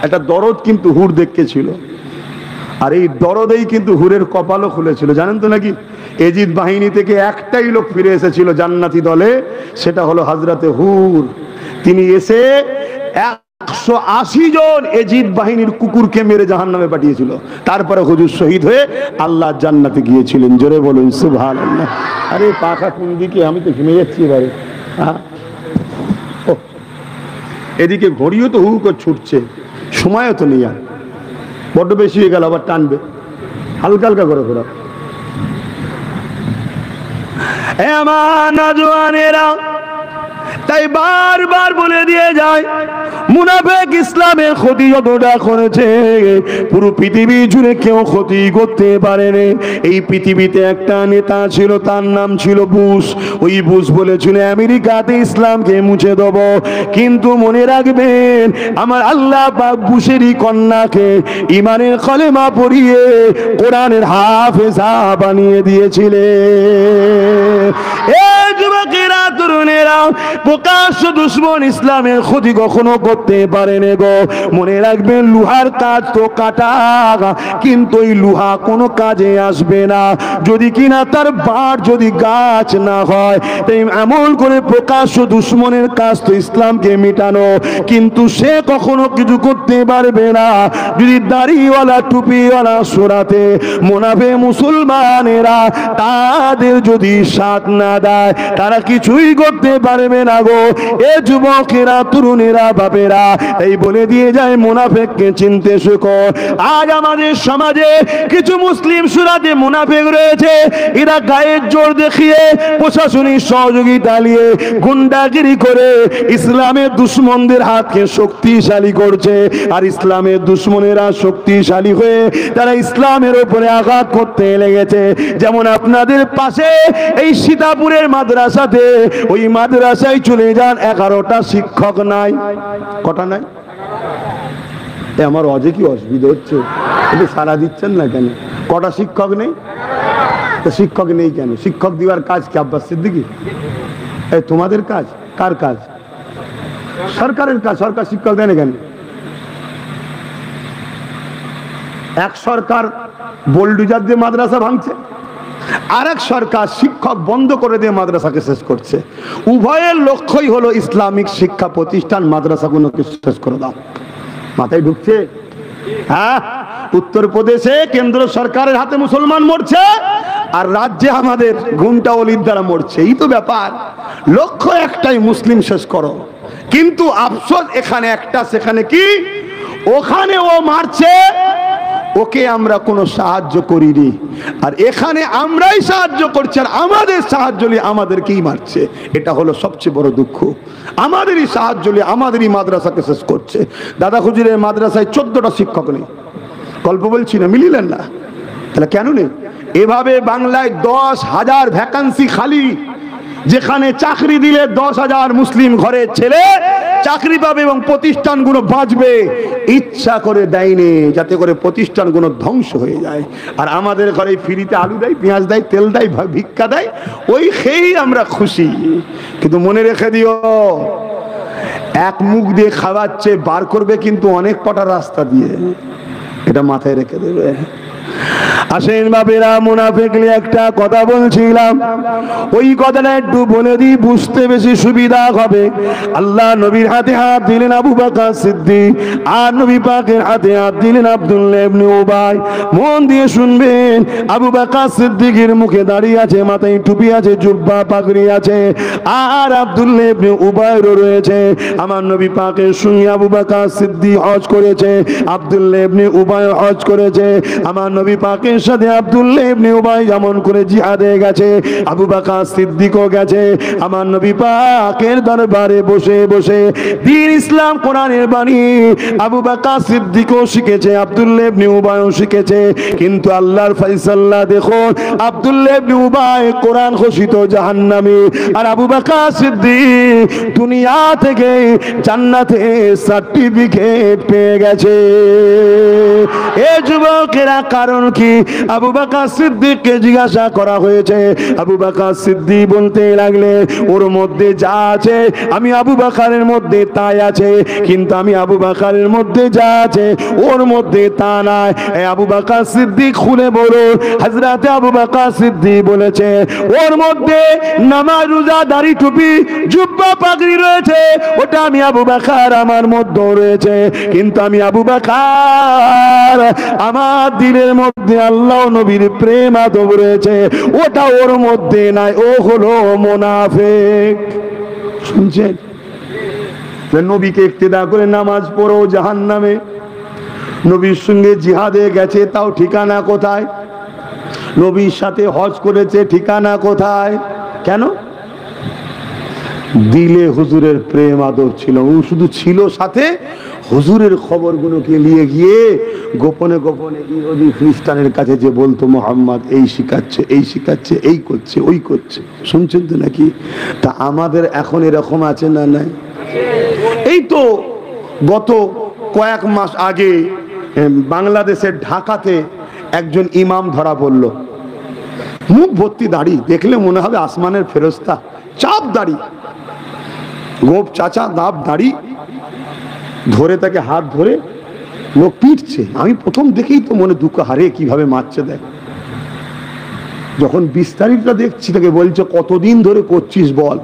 একটা দরদ কিন্তু হুর দেখতে ছিল, আর এই দরদেই কিন্তু হুরের কপালও খুলেছিল, জানেন তো নাকি? এজিদ বাহিনী থেকে একটাই লোক ফিরে এসেছিল জান্নাতি দলে, সেটা হলো হযরতে হুর। তিনি এসে 180 জন এজিদ বাহিনীর কুকুরকে মেরে জাহান্নামে পাঠিয়েছিল। তারপরে হুজুর শহীদ হয়ে আল্লাহ জান্নাতে গিয়েছিলেন। জোরে বলুন সুবহানাল্লাহ। আরে পাখা কোন দিকে? আমি তো ঘুমিয়ে যাচ্ছি এবারে। এদিকে ঘড়িও তো হু করে ছুটছে, সময়ও তো নেই, আর বড্ড বেশি হয়ে গেল, আবার টানবে। হালকা হালকা করে ঘোরা। আমার নওজওয়ানেরা তাই বারবার বলে দিয়ে যায়, মুনাফিক ইসলামের ক্ষতি যতটা করেছে পুরো পৃথিবী জুড়ে কেউ ক্ষতি করতে পারেনি। এই পৃথিবীতে একটা নেতা ছিল, তার নাম ছিল বুশ। ওই বুশ বলেছিল আমেরিকাতে ইসলামকে মুছে দেব, কিন্তু মনে রাখবেন আমার আল্লাহ পাক বুশেরই কন্যাকে ঈমানের কলেমা পড়িয়ে কোরআনের হাফেজা বানিয়ে দিয়েছিলেন। এই যুবকেরা, তরুণেরা, প্রকাশ্য দুশমন ইসলামের ক্ষতি কখনো করতে পারেনি গো। মনে রাখবেন, লোহার কাজ তো কাটা, কিন্তু ওই লোহা কোনো কাজে আসবে না যদি কিনা তার বাট যদি গাছ না হয়। তাই এমন করে প্রকাশ্য দুশমনের কাজ তো ইসলামকে মিটানো, কিন্তু সে কখনো কিছু করতে পারবে না যদি দাড়িওয়ালা টুপিওয়ালা সুরাতে মুনাফিক মুসলমানেরা তাদের যদি সাথ না দেয়, তারা কিছুই করতে পারবে না গো। এ যুবকেরা, তরুণেরা, বাপেরা, এই বলে দিয়ে যায় মুনাফিককে চিনতে শেখো। আজ আমাদের সমাজে কিছু মুসলিম সুরাতে মুনাফিক রয়েছে, এরা গায়ের জোর দেখিয়ে প্রশাসনিক সহযোগিতা নিয়ে গুন্ডাগিরি করে ইসলামের দুশমনদের হাতকে শক্তিশালী করছে, আর ইসলামের দুশমনেরা শক্তিশালী হয়ে তারা ইসলামের উপরে আঘাত করতে লেগেছে। যেমন আপনাদের পাশে এই সীতাপুরের মাদ্রাসাতে, ওই মাদ্রাসায় চলে যান, 11টা শিক্ষক নাই। কটা নাই? আমার অজে কি অসুবিধা হচ্ছে? একটু সারা দিচ্ছেন না কেন? কটা শিক্ষক নেই? তো শিক্ষক নেই কেন? শিক্ষক দিবার কাজ কি আব্বাস সিদ্দিকী? তোমাদের কাজ? কার কাজ? সরকারের কাজ। সরকার শিক্ষক দেয় না কেন? এক সরকার বোলডুজার দিয়ে মাদ্রাসা ভাঙছে, আর এক সরকার শিক্ষক বন্ধ করে দিয়ে মাদ্রাসাকে শেষ করছে। উভয়ের লক্ষ্যই হলো ইসলামিক শিক্ষা প্রতিষ্ঠান মাদ্রাসাগুলোকে শেষ করে দাও। মাথায় ঢুকছে? হ্যাঁ, উত্তরপ্রদেশে কেন্দ্র সরকারের হাতে মুসলমান মরছে, আর রাজ্যে আমাদের ঘুমটা অলির দ্বারা মরছে। এই তো ব্যাপার। লক্ষ্য একটাই, মুসলিম শেষ করো। কিন্তু আফসোস এখানে একটা, সেখানে কি? ওখানে ও মারছে, ওকে আমরা কোনো সাহায্য করিনি, আর এখানে আমরাই সাহায্য করছি, আর আমাদের সাহায্য নিয়ে আমাদেরকেই মারছে। এটা হলো সবচেয়ে বড় দুঃখ। আমাদেরই সাহায্য নিয়ে আমাদেরই মাদ্রাসাকে শেষ করছে। দাদা হুজুরের মাদ্রাসায় 14টা শিক্ষক নেই, গল্প বলছি না, মিলিলেন না? তাহলে কেন নেই? এভাবে বাংলায় 10,000 ভ্যাকান্সি খালি, যেখানে চাকরি দিলে 10,000 মুসলিম ঘরের ছেলে চাকরি পাবে এবং প্রতিষ্ঠানগুলো বাঁচবে। ইচ্ছা করে দেয়নি যাতে করে প্রতিষ্ঠানগুলো ধ্বংস হয়ে যায়। আর আমাদের ঘরে ফ্রিতে আলু দেয়, পেঁয়াজ দেয়, তেল দেয়, ভিক্ষা দেয়, ওই খেয়েই আমরা খুশি। কিন্তু মনে রেখে দিও, এক মুখ দিয়ে খাওয়াচ্ছে, বার করবে কিন্তু অনেক কটা রাস্তা দিয়ে। এটা মাথায় রেখে দেবে। আসেন বাপেরা, মুনাফিকলি একটা কথা বলছিলাম, ওই কথাটা একটু বলে দিই, বুঝতে বেশি সুবিধা হবে। আল্লাহ নবীর হাতে হাত দিলেন আবু বকর সিদ্দিক, আর নবী পাকের হাতে হাত দিলেন আব্দুল্লাহ ইবনে উবাই। মন দিয়ে শুনবেন, আবু বকর সিদ্দিকের মুখে দাঁড়িয়ে আছে, মাথায় টুপি আছে, জুব্বা পাগড়ি আছে, আর আব্দুল্লাহ ইবনে উবাইরও রয়েছে। আমার নবী পাকের সঙ্গে আবু বকর সিদ্দিক হজ করেছে, আব্দুল্লাহ ইবনে উবাই হজ করেছে। আমার নবী পাকের সাথে আব্দুল্লাহ ইবনে উবাই যেমন করে জিহাদে গেছে, আবু বকর সিদ্দিকও গেছে। আমার নবী পাকের দরবারে বসে বসে দ্বীন ইসলাম কোরআনের বাণী আবু বকর সিদ্দিকও শিখেছে, আব্দুল্লাহ ইবনে উবাইও শিখেছে। কিন্তু আল্লাহর ফয়সালা দেখুন, আব্দুল্লাহ ইবনে উবাই কোরআন ঘোষিত জাহান্নামী, আর আবু বকর সিদ্দিক দুনিয়া থেকে জান্নাতে সার্টিফিকেট পেয়ে গেছে। এ যুবকেরা, কারণ কি? আবু বকর সিদ্দিককে জিজ্ঞাসা করা হয়েছে, আবু বকর সিদ্দিক বলতে লাগলে, ওর মধ্যে যা আছে আমি আবু বকরের মধ্যে তাই আছে, কিন্তু আমি আবু বকরের মধ্যে যা আছে ওর মধ্যে তা নাই। এই আবু বকর সিদ্দিক খুলে বলো, হযরতে আবু বকর সিদ্দিক বলেছে, ওর মধ্যে নামাজ, রোজা, দাড়ি, টুপি, জুব্বা, পাগড়ি রয়েছে, ওটা আমি আবু বকর আমার মধ্যে রয়েছে, কিন্তু আমি আবু বকর আমার দিলের মধ্যে আল্লাহ নবীর প্রেম আদব রয়েছে, ওটা ওর মধ্যে নাই, ও হলো মুনাফিক। শুনছেন? নবীকে ইক্তেদা করে নামাজ পড়ো জাহান্নামে, নবীর সঙ্গে জিহাদে গেছে, তাও ঠিকানা কোথায়? নবীর সাথে হজ করেছে, ঠিকানা কোথায়? কেন? দিলে হুজুরের প্রেম আদব ছিল, ও শুধু ছিল সাথে, হুজুরের খবরগুলোকে নিয়ে গিয়ে গোপনে গোপনে ইহুদি খ্রিস্টানের কাছে যে বলতো, মোহাম্মদ এই শিখাচ্ছে, এই শিখাচ্ছে, এই করছে, ওই করছে। শুনছেন তো নাকি? তা আমাদের এখন এরকম আছে না নাই? এই তো গত কয়েক মাস আগে বাংলাদেশের ঢাকাতে একজন ইমাম ধরা পড়ল, মুখ ভর্তি দাড়ি, দেখলে মনে হবে আসমানের ফেরেশতা, চাপ দাড়ি, গোপ চাচা দাব দাড়ি, ধরে তাকে হাত ধরে লোক পিটছে। আমি প্রথম দেখেই তো মনে দুঃখ, হারে কিভাবে মারছে দেখ। যখন বিস্তারিতটা দেখছি, তাকে বলছে কতদিন ধরে করছিস বল?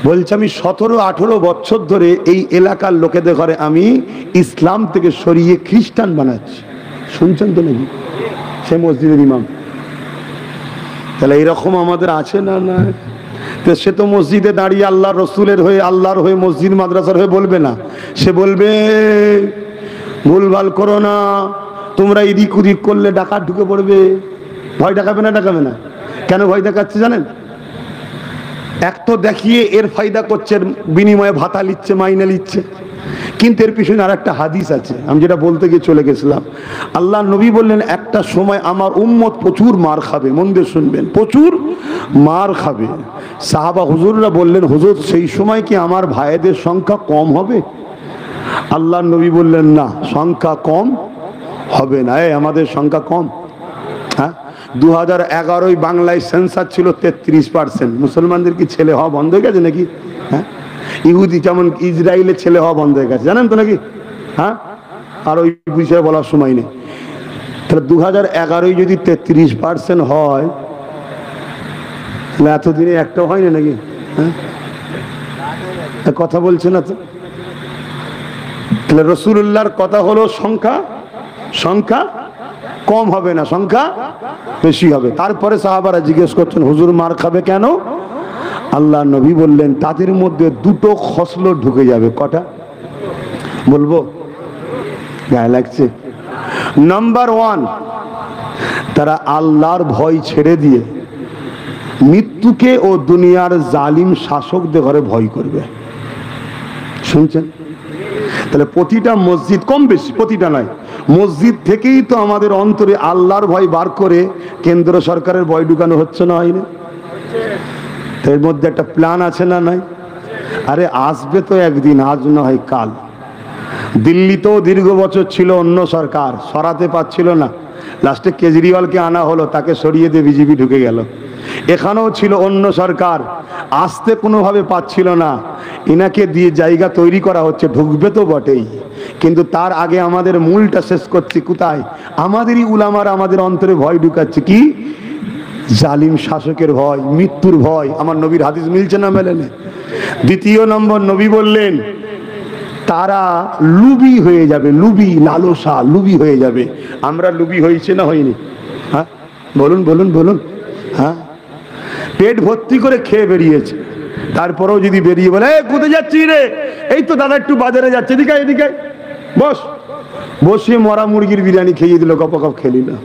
বলছে আমি 17-18 বছর ধরে এই এলাকার লোকেদের ঘরে আমি ইসলাম থেকে সরিয়ে খ্রিস্টান বানাচ্ছি। শুনছেন তো নাকি? সে মসজিদের ইমাম। তাহলে এরকম আমাদের আছে না? না, সে তো মসজিদে দাঁড়িয়ে আল্লাহ রসুলের হয়ে, আল্লাহর হয়ে, মসজিদ মাদ্রাসার হয়ে বলবে না। সে বলবে ভুলভাল করো না, তোমরা এদিক ওদিক করলে ডাকাত ঢুকে পড়বে। ভয় দেখাবে না? দেখাবে না। কেন ভয় দেখাচ্ছে জানেন? এক তো দেখিয়ে এর ফায়দা করছে, বিনিময়ে ভাতা নিচ্ছে, মাইনে নিচ্ছে। কিন্তু এর পিছনে আর একটা হাদিস আছে, আমি যেটা বলতে গিয়ে চলে গেছিলাম। আল্লাহ নবী বললেন, একটা সময় আমার উম্মত প্রচুর মার খাবে। মন দিয়ে শুনবেন, প্রচুর মার খাবে। সাহাবা হুজুররা বললেন, হুজুর সেই সময় কি আমার ভাইদের সংখ্যা কম হবে? আল্লাহ নবী বললেন, না, সংখ্যা কম হবে না। আমাদের সংখ্যা কম। হ্যাঁ, 2011 বাংলায় সেন্সার ছিল 33%। মুসলমানদের কি ছেলে হওয়া বন্ধ হয়ে গেছে নাকি? হ্যাঁ, ইহুদি যেমন ইসরায়েলের ছেলে হওয়া বন্ধ হয়ে গেছে, জানেন তো নাকি? হ্যাঁ, আর ওই বিষয়ে বলার সময় নেই। তাহলে 2011 যদি 33% হয়, তাহলে এতদিনে একটাও হয়নি নাকি? হ্যাঁ, কথা বলছে না তো। তাহলে রাসূলুল্লাহর কথা হলো সংখ্যা কম হবে না, সংখ্যা বেশি হবে। তারপরে সাহাবারা জিজ্ঞেস করছেন, হুজুর মার খাবে কেন? আল্লাহ নবী বললেন, তাদের মধ্যে দুটো খসলো ঢুকে যাবে। কটা বলবো? গায়ে লাগছে? নাম্বার ওয়ান, তারা আল্লাহর ভয় ছেড়ে দিয়ে মৃত্যুকে ও দুনিয়ার জালিম শাসকদের ঘরে ভয় করবে। শুনছেন? তাহলে প্রতিটা মসজিদ, কম বেশি প্রতিটা নয়, মসজিদ থেকেই তো আমাদের অন্তরে আল্লাহর ভয় বার করে কেন্দ্র সরকারের ভয় ঢুকানো হচ্ছে না, হয় না? এর মধ্যে একটা প্ল্যান আছে না নাই? আরে আসবে তো একদিন, আজ না হয় কাল। দিল্লিতেও দীর্ঘ বছর ছিল অন্য সরকার, সরাতে পারছিল না, লাস্টে কেজরিওয়ালকে আনা হলো, তাকে সরিয়ে দিয়ে বিজেপি ঢুকে গেল। এখানেও ছিল অন্য সরকার, আসতে কোনোভাবে পাচ্ছিল না, এনাকে দিয়ে জায়গা তৈরি করা হচ্ছে, ঢুকবে তো বটেই, কিন্তু তার আগে আমাদের মূলটা শেষ করছি কোথায়? আমাদেরই উলামারা আমাদের অন্তরে ভয় ঢুকাচ্ছে, কি? জালিম শাসকের ভয়, মৃত্যুর ভয়। আমার নবীর হাদিস মিলছে না মেলেনে? দ্বিতীয় নম্বর, নবী বললেন তারা লুবি হয়ে যাবে, লুবি, লালসা, লুবি হয়ে যাবে। আমরা লুবি হয়েছে না হয়নি? হ্যাঁ বলুন বলুন বলুন। হ্যাঁ, পেট ভর্তি করে খেয়ে বেরিয়েছে, তারপরেও যদি বেরিয়ে বলে কোথায় যাচ্ছি রে, এই তো দাদা একটু বাজারে যাচ্ছে, এদিকে এদিকে বস, বসে মরা মুরগির বিরিয়ানি খেয়ে দিল, কপ কপ খেলি না,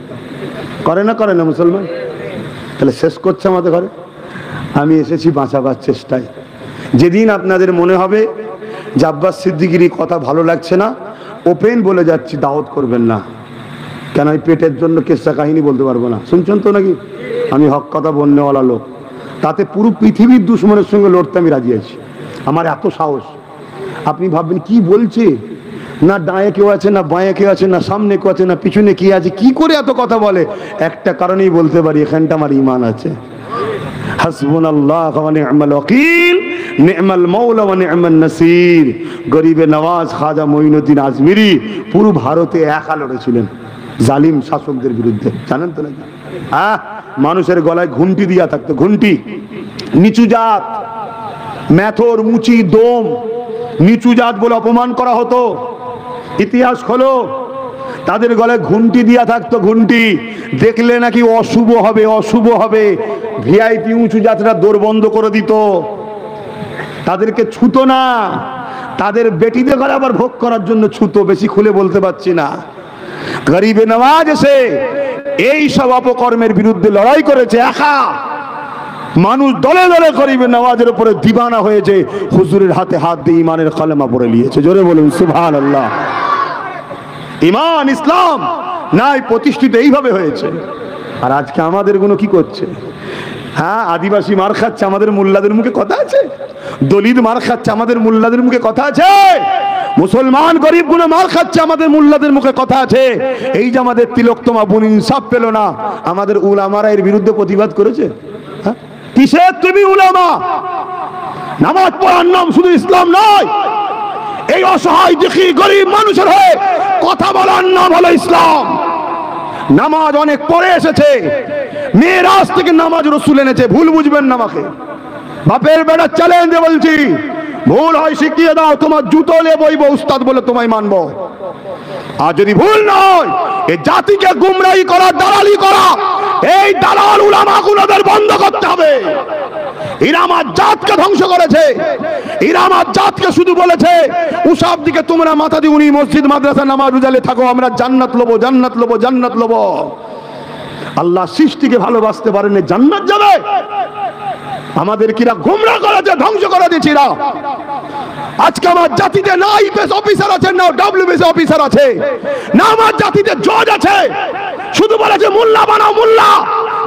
করে না করে না মুসলমান? তাহলে শেষ করছে আমাদের ঘরে। আমি এসেছি বাঁচাবার চেষ্টায়। যেদিন আপনাদের মনে হবে যে আব্বাস সিদ্দিকীর কথা ভালো লাগছে না, ওপেন বলে যাচ্ছি, দাওয়াত করবেন না, কেন এই পেটের জন্য কেসা কাহিনী বলতে পারবো না। শুনছেন তো নাকি? আমি হক কথা বলনেওয়ালা লোক, তাতে পুরো পৃথিবীর দুশ্মনের সঙ্গে লড়তে আমি রাজি আছি, আমার এত সাহস। আপনি ভাববেন কি বলছে, না ডায়ে কেউ আছে, না বাঁয়ে কেউ আছে, না সামনে কেউ আছে, না পিছনে কি আছে, কি করে এত কথা বলে? একটা কারণেই বলতে পারি, এখানটা আমার ঈমান আছে। হাসবুনাল্লাহু ওয়া নি'মাল ওয়াকিল, নি'মাল মাওলা ওয়া নি'মান নাসির। গরিবে নওয়াজ খাজা মঈনুদ্দিন আজমিরি পুরো ভারতে একা লড়েছিলেন জালিম শাসকদের বিরুদ্ধে, জানেন তো নাকি? মানুষের গলায় ঘুন্টি দিয়া থাকতো, ঘুন্টি। নিচু জাত, মেথর, মুচি, দম, নিচু জাত বলে অপমান করা হতো। ইতিহাস খোলো, তাদের গলায় ঘুন্টি দিয়া থাকতো, ঘুন্টি। দেখলে নাকি অশুভ হবে, অশুভ হবে, ভিআইপি উঁচু জাতরা দৌড় বন্ধ করে দিত, তাদেরকে ছুতো না। তাদের বেটিদের গলা আবার ভোগ করার জন্য ছুতো, বেশি খুলে বলতে পারছি না। গরিবে নওয়াজ এসে এই সব অপকর্মের বিরুদ্ধে লড়াই করেছে একা। মানুষ দলে দলে গরিবে নওয়াজের উপরে দিবানা হয়েছে, হুজুরের হাতে হাত দিয়ে ইমানের কালেমা পড়ে নিয়েছে। জোরে বলুন সুবহানাল্লাহ। ইমান, ইসলাম নাই প্রতিষ্ঠিত এইভাবে হয়েছে। আর আজকে আমাদের গুলো কি করছে? হ্যাঁ, আদিবাসী মার খাচ্ছে, আমাদের মোল্লাদের মুখে কথা আছে। দলিত মার খাচ্ছে, আমাদের মোল্লাদের মুখে কথা আছে। মুসলমান গরিব গুলো মার খাচ্ছে, আমাদের মোল্লাদের মুখে কথা আছে। এই যে আমাদের তিলকতমা বোন ইনসাফ পেল না, আমাদের উলামারা এর বিরুদ্ধে প্রতিবাদ করেছে। কিসের তুমি উলামা? নামাজ পড়ার নাম শুধু ইসলাম নয়, এই অসহায় দুঃখী গরিব মানুষের হয়ে কথা বলার নাম হলো ইসলাম। নামাজ অনেক পরে এসেছে, মেয়েরাজ থেকে নামাজ রসুল এনেছে, ভুল বুঝবেন না আমাকে। বাপের বেটা চ্যালেঞ্জ বলছি, ভুল হয় শিখিয়ে দাও, তোমার জুতো লে বইব, উস্তাদ বলে তোমায় মানবো। আর যদি ভুল নয়, এই জাতিকে গুমরাহি করা, দালালি করা, এই দালাল উলামাগুলোদের বন্ধ করতে হবে। এরা আমার জাতকে ধ্বংস করেছে, এরা আমার জাতকে শুধু বলেছে উসব দিকে তোমরা মাথা দিয়ে উনি মসজিদ মাদ্রাসা নামাজ রোজালে থাকো, আমরা জান্নাত লবো, জান্নাত লবো, জান্নাত লবো। আল্লাহ সৃষ্টিকে ভালোবাসতে পারেন, জান্নাত যাবে। আমাদের কিরা গোমরাহ করেছে, ধ্বংস করে দিয়েছে এরা। আজকে আমার জাতিতে না আইপিএস অফিসার আছে, না ডব্লিউবিসি অফিসার আছে, না আমার জাতিতে জজ আছে, শুধু বলেছে মোল্লা বানাও, মোল্লা,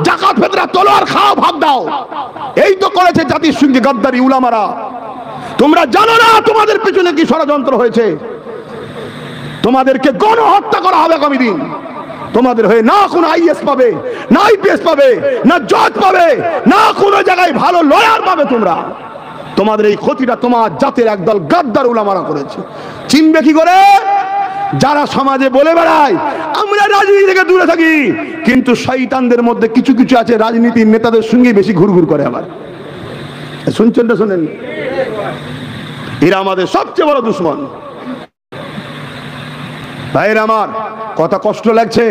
যাকাত ফিতরা তোলো আর খাও, ভাগ দাও। এই তো করেছে জাতির সঙ্গে গাদ্দারি উলামারা। তোমরা জানো না তোমাদের পেছনে কি ষড়যন্ত্র হয়েছে? তোমাদেরকে গণহত্যা করা হবে আগামী দিন। তোমাদের হয়ে না কোনো আইএস পাবে, না আইপিএস পাবে, না জজ পাবে, না কোনো জায়গায় ভালো লয়ার পাবে। তোমরা, তোমাদের এই ক্ষতিটা তোমার জাতের একদল গাদ্দার উলামারা করেছে। চিনবে কি করে? যারা সমাজে বলে বেড়ায় আমরা রাজনীতি থেকে দূরে থাকি, কিন্তু শয়তানদের মধ্যে কিছু কিছু আছে রাজনীতির নেতাদের সঙ্গে বেশি ঘুরঘুর করে। আবার শুনছেন না? শোনেন, এরা আমাদের সবচেয়ে বড় দুশ্মন। ভাইয়ের আমার, কথা কষ্ট লাগছে,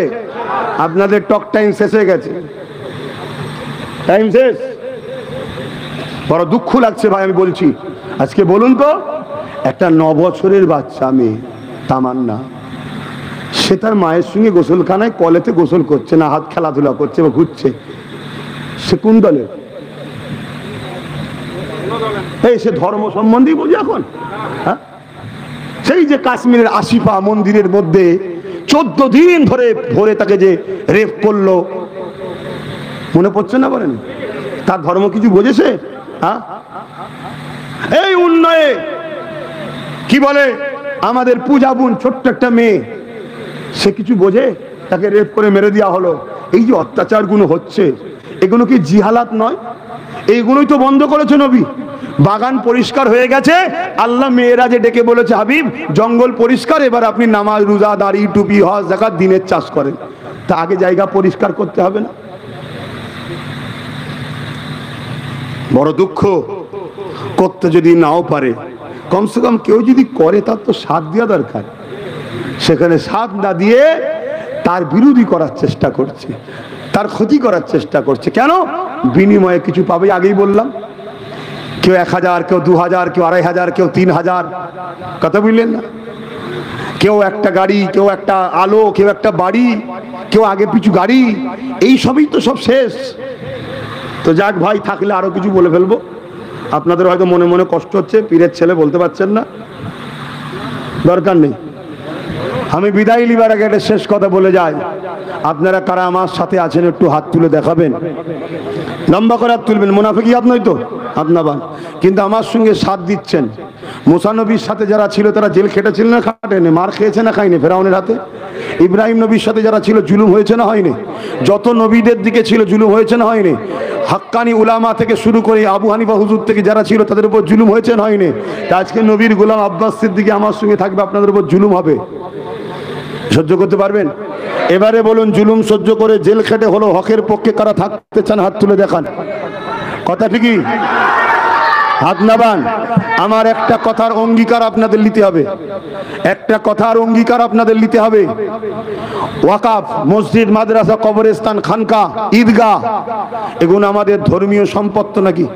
আপনাদের টক টাইম শেষ হয়ে গেছে, টাইম শেষ। বড় দুঃখ লাগছে ভাই, আমি বলছি। আজকে বলুন তো, একটা 9 বছরের বাচ্চা মেয়ে তামান্না, সে তার মায়ের সঙ্গে গোসলখানায় কলেতে গোসল করছে না, হাত খেলাধুলা করছে বা ঘুরছে, সে কোন দলের? এই সে ধর্ম সম্বন্ধেই বোঝে এখন? হ্যাঁ, সেই যে কাশ্মীরের আসিফা মন্দিরের মধ্যে 14 দিন ধরে ভরে তাকে যে রেপ করলো, মনে পড়ছে না? বলেন, তার ধর্ম কিছু বোঝেছে? হ্যাঁ, এই উন্নয়ে কি বলে আমাদের পূজা বোন, ছোট্ট একটা মেয়ে, সে কিছু বোঝে? তাকে রেপ করে মেরে দেওয়া হলো। এই যে অত্যাচারগুলো হচ্ছে, এগুলো কি জিহালাত নয়? এইগুলোই তো বন্ধ করেছে নবী। বাগান পরিষ্কার হয়ে গেছে, আল্লাহ মেয়েরাজে ডেকে বলেছে, হাবিব জঙ্গল পরিষ্কার, এবার আপনি নামাজ রোজা দাড়ি টুপি হজ যাকাত দিনের চাষ করেন। তা আগে জায়গা পরিষ্কার করতে হবে না? বড় দুঃখ, করতে যদি নাও পারে, কমসে কম কেউ যদি করে তার তো সাথ দেওয়া দরকার। সেখানে সাথ না দিয়ে তার বিরোধী করার চেষ্টা করছে, তার ক্ষতি করার চেষ্টা করছে। কেন? বিনিময়ে কিছু পাবে। আগেই বললাম, কেউ 1000, কেউ 2000, কেউ 2500, কেউ 3000, কথা বুঝলেন না? কেউ একটা গাড়ি, কেউ একটা আলো, কেউ একটা বাড়ি, কেউ আগে পিছু গাড়ি, এই সবই তো সব শেষ। তো যাক ভাই, থাকলে আরো কিছু বলে ফেলবো, আপনাদের হয়তো মনে মনে কষ্ট হচ্ছে, পীরের ছেলে বলতে পারছেন না, দরকার নেই। আমি বিদায় লিবার আগে একটা শেষ কথা বলে যাই। আপনারা কারা আমার সাথে আছেন একটু হাত তুলে দেখাবেন, লম্বা করে হাত তুলবেন। মুনাফিকি হাত নয় তো, হাত নাবান, কিন্তু আমার সঙ্গে সাথ দিচ্ছেন। মুসা নবীর সাথে যারা ছিল তারা জেল খেটেছিল না খাটেনি? মার খেয়েছে না খায়নি ফেরাউনের হাতে? ইব্রাহিম নবীর সাথে যারা ছিল জুলুম হয়েছে না হয়নি? যত নবীদের দিকে ছিল জুলুম হয়েছে না হয়নি? হাক্কানি উলামা থেকে শুরু করে আবু হানিফা হুজুর থেকে যারা ছিল তাদের উপর জুলুম হয়েছে না হয়নি? আজকে নবীর গোলাম আব্বাস সিদ্দিকী আমার সঙ্গে থাকবে, আপনাদের উপর জুলুম হবে, সহ্য করতে পারবেন? এবারে বলুন, জুলুম সহ্য করে জেল খেটে হলো হকের পক্ষে কারা থাকতে চান? হাত তুলে দেখান। কথা ঠিকই, হাত নাবান। আমার একটা কথার অঙ্গীকার আপনাদের নিতে হবে, একটা কথার অঙ্গীকার আপনাদের নিতে হবে। ওয়াকাফ, মসজিদ, মাদ্রাসা, কবরস্থান, খানকা, ঈদগাহ, এগুলো আমাদের ধর্মীয় সম্পদ তো নাকি?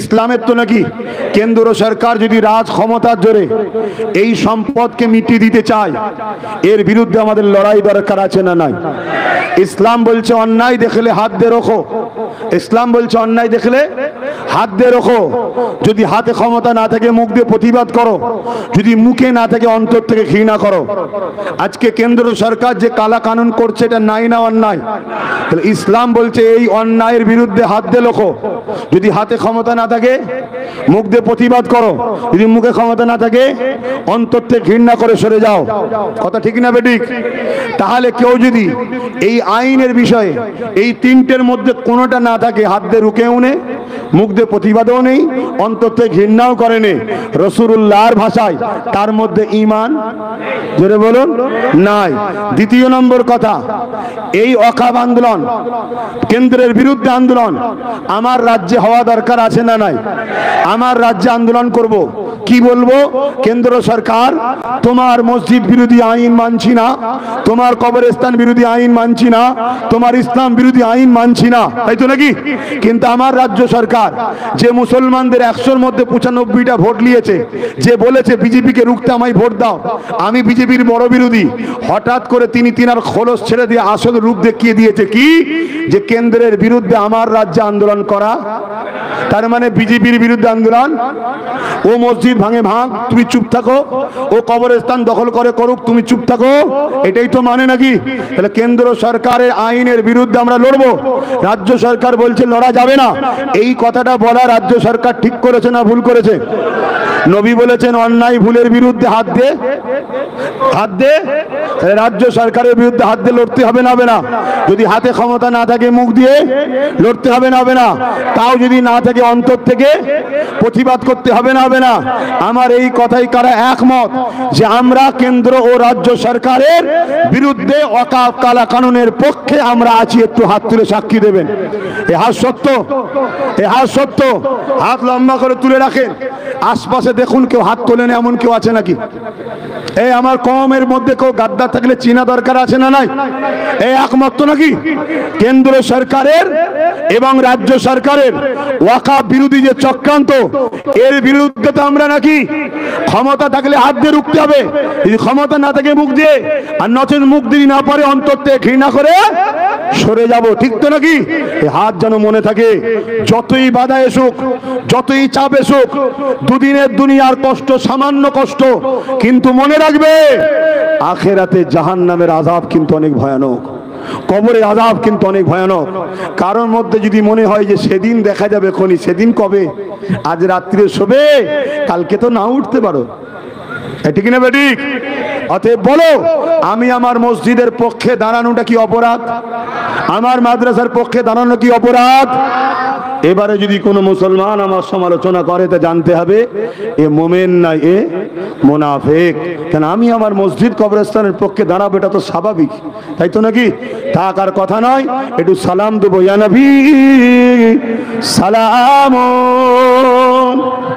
ইসলামের তো নাকি? কেন্দ্র সরকার যদি রাজ ক্ষমতার জোরে এই সম্পদকে মিটিয়ে দিতে চায়, এর বিরুদ্ধে আমাদের লড়াই দরকার আছে না নাই? ইসলাম বলছে অন্যায় দেখলে হাত দিয়ে রোখো, ইসলাম বলছে অন্যায় দেখলে হাত দিয়ে রোখো। যদি হাতে ক্ষমতা না থাকে মুখ দিয়ে প্রতিবাদ করো, যদি মুখে না থাকে অন্তর থেকে ঘৃণা করো। আজকে কেন্দ্র সরকার যে কালা কানুন করছে, এটা নাই না অন্যায়? তাহলে ইসলাম বলছে এই অন্যায়ের বিরুদ্ধে হাত দিয়ে রোখো। যদি হাতে ক্ষমতা না থাকে মুখ দিয়ে প্রতিবাদ করো, যদি মুখে ক্ষমতা না থাকে অন্তর থেকে ঘৃণা করে সরে যাও। কথা ঠিক না বেঠিক? তাহলে কেউ যদি এই আইনের বিষয়ে এই তিনটের মধ্যে কোনোটা না থাকে, হাত দিয়ে রুকেও নেই, মুখ দিয়ে প্রতিবাদও নেই, অন্তর থেকে ঘৃণাও করেনি, রাসূলুল্লাহর ভাষায় তার মধ্যে ঈমান, জোরে বলুন, নাই। দ্বিতীয় নম্বর কথা, এই ওয়াকফ আন্দোলন, কেন্দ্রের বিরুদ্ধে আন্দোলন আমার রাজ্যে হওয়া দরকার আছে না নাই? আমার রাজ্যে আন্দোলন করব। কি বলবো? কেন্দ্র সরকার, তোমার মসজিদ বিরোধী আইন মানছি না, তোমার কবরস্থান বিরোধী আইন মানছি না, তোমার ইসলাম বিরোধী আইন মানছি না, তাই তো নাকি? কিন্তু আমার রাজ্য সরকার যে মুসলমানদের 100-র মধ্যে 95টা ভোট নিয়েছে, যে বলেছে বিজেপিকে রুখতে আমায় ভোট দাও, আমি বিজেপির বড় বিরোধী, হঠাৎ করে তিনি তিনার খোলস ছেড়ে দিয়ে আসল রূপ দেখিয়ে দিয়েছে। কি? যে কেন্দ্রের বিরুদ্ধে আমার রাজ্যে আন্দোলন করা, তার মানে বিজেপির বিরুদ্ধে আন্দোলন। ও মসজিদ ভাঙে ভাঙ, তুমি চুপ থাকো, ও কবরস্থান দখল করে করুক, তুমি চুপ থাকো, এটাই তো মানে নাকি? তাহলে কেন্দ্র সরকারের আইনের বিরুদ্ধে আমরা লড়বো, রাজ্য সরকার বলছে লড়া যাবে না। এই কথাটা বলা রাজ্য সরকার ঠিক করেছে না ভুল করেছে? নবী বলেছেন অন্যায় ভুলের বিরুদ্ধে হাত দে, হাত দে। রাজ্য সরকারের বিরুদ্ধে হাত দিয়ে লড়তে হবে না? হবে না? যদি হাতে ক্ষমতা না থাকে মুখ দিয়ে লড়তে হবে না? হবে না? তাও যদি না থাকে অন্তর থেকে প্রতিবাদ করতে হবে না? হবে না? আমার এই কথাই কারা একমত যে আমরা কেন্দ্র ও রাজ্য সরকারের বিরুদ্ধে ওয়াকফ কালা কানুনের পক্ষে আমরা আছি? একটু হাত তুলে সাক্ষী দেবেন। এ হাত সত্য, এ হাত সত্য, হাত লম্বা করে তুলে রাখেন। আশপাশে বসে দেখুন কেউ হাত তোলেন এমন কেউ আছে নাকি? এই আমার কওমের মধ্যে কেউ গাদ্দার থাকলে চিনা দরকার আছে না নাই? এই একমাত্র নাকি কেন্দ্র সরকারের এবং রাজ্য সরকারের ওয়াকাফ বিরোধী যে চক্রান্ত, এর বিরুদ্ধে তো আমরা নাকি ক্ষমতা থাকলে হাত দিয়ে রুখতে হবে, যদি ক্ষমতা না থাকে মুখ দিয়ে, আর নচেত মুখ দিয়ে না পারে অন্তর থেকে ঘৃণা করে সরে যাব, ঠিক তো নাকি? এই হাত যেন মনে থাকে, যতই বাধা এসুক, যতই চাপ এসুক, দুদিনের দুনিয়ার কষ্ট সামান্য কষ্ট, কিন্তু মনে রাখবে আখেরাতে জাহান্নামের আযাব কিন্তু অনেক ভয়ানক, কবরের আযাব কিন্তু অনেক ভয়ানক। কারোর মধ্যে যদি মনে হয় যে সেদিন দেখা যাবে খনি, সেদিন কবে? আজ রাত্রে শোবে, কালকে তো না উঠতে পারো, ঠিক না বেঠিক? অতএব বলো, আমি আমার মসজিদের পক্ষে দাঁড়ানোটা কি অপরাধ? আমার মাদ্রাসার পক্ষে দাঁড়ানো কি অপরাধ? এবারে যদি কোনো মুসলমান আমার সমালোচনা করে তা জানতে হবে এ মোমেন নাই, এ মুনাফিক। কেন আমি আমার মসজিদ কবরস্থানের পক্ষে দাঁড়াবো, এটা তো স্বাভাবিক, তাই তো নাকি? থাকার কথা নয়, একটু সালাম দেবো, ইয়া নবী সালাম।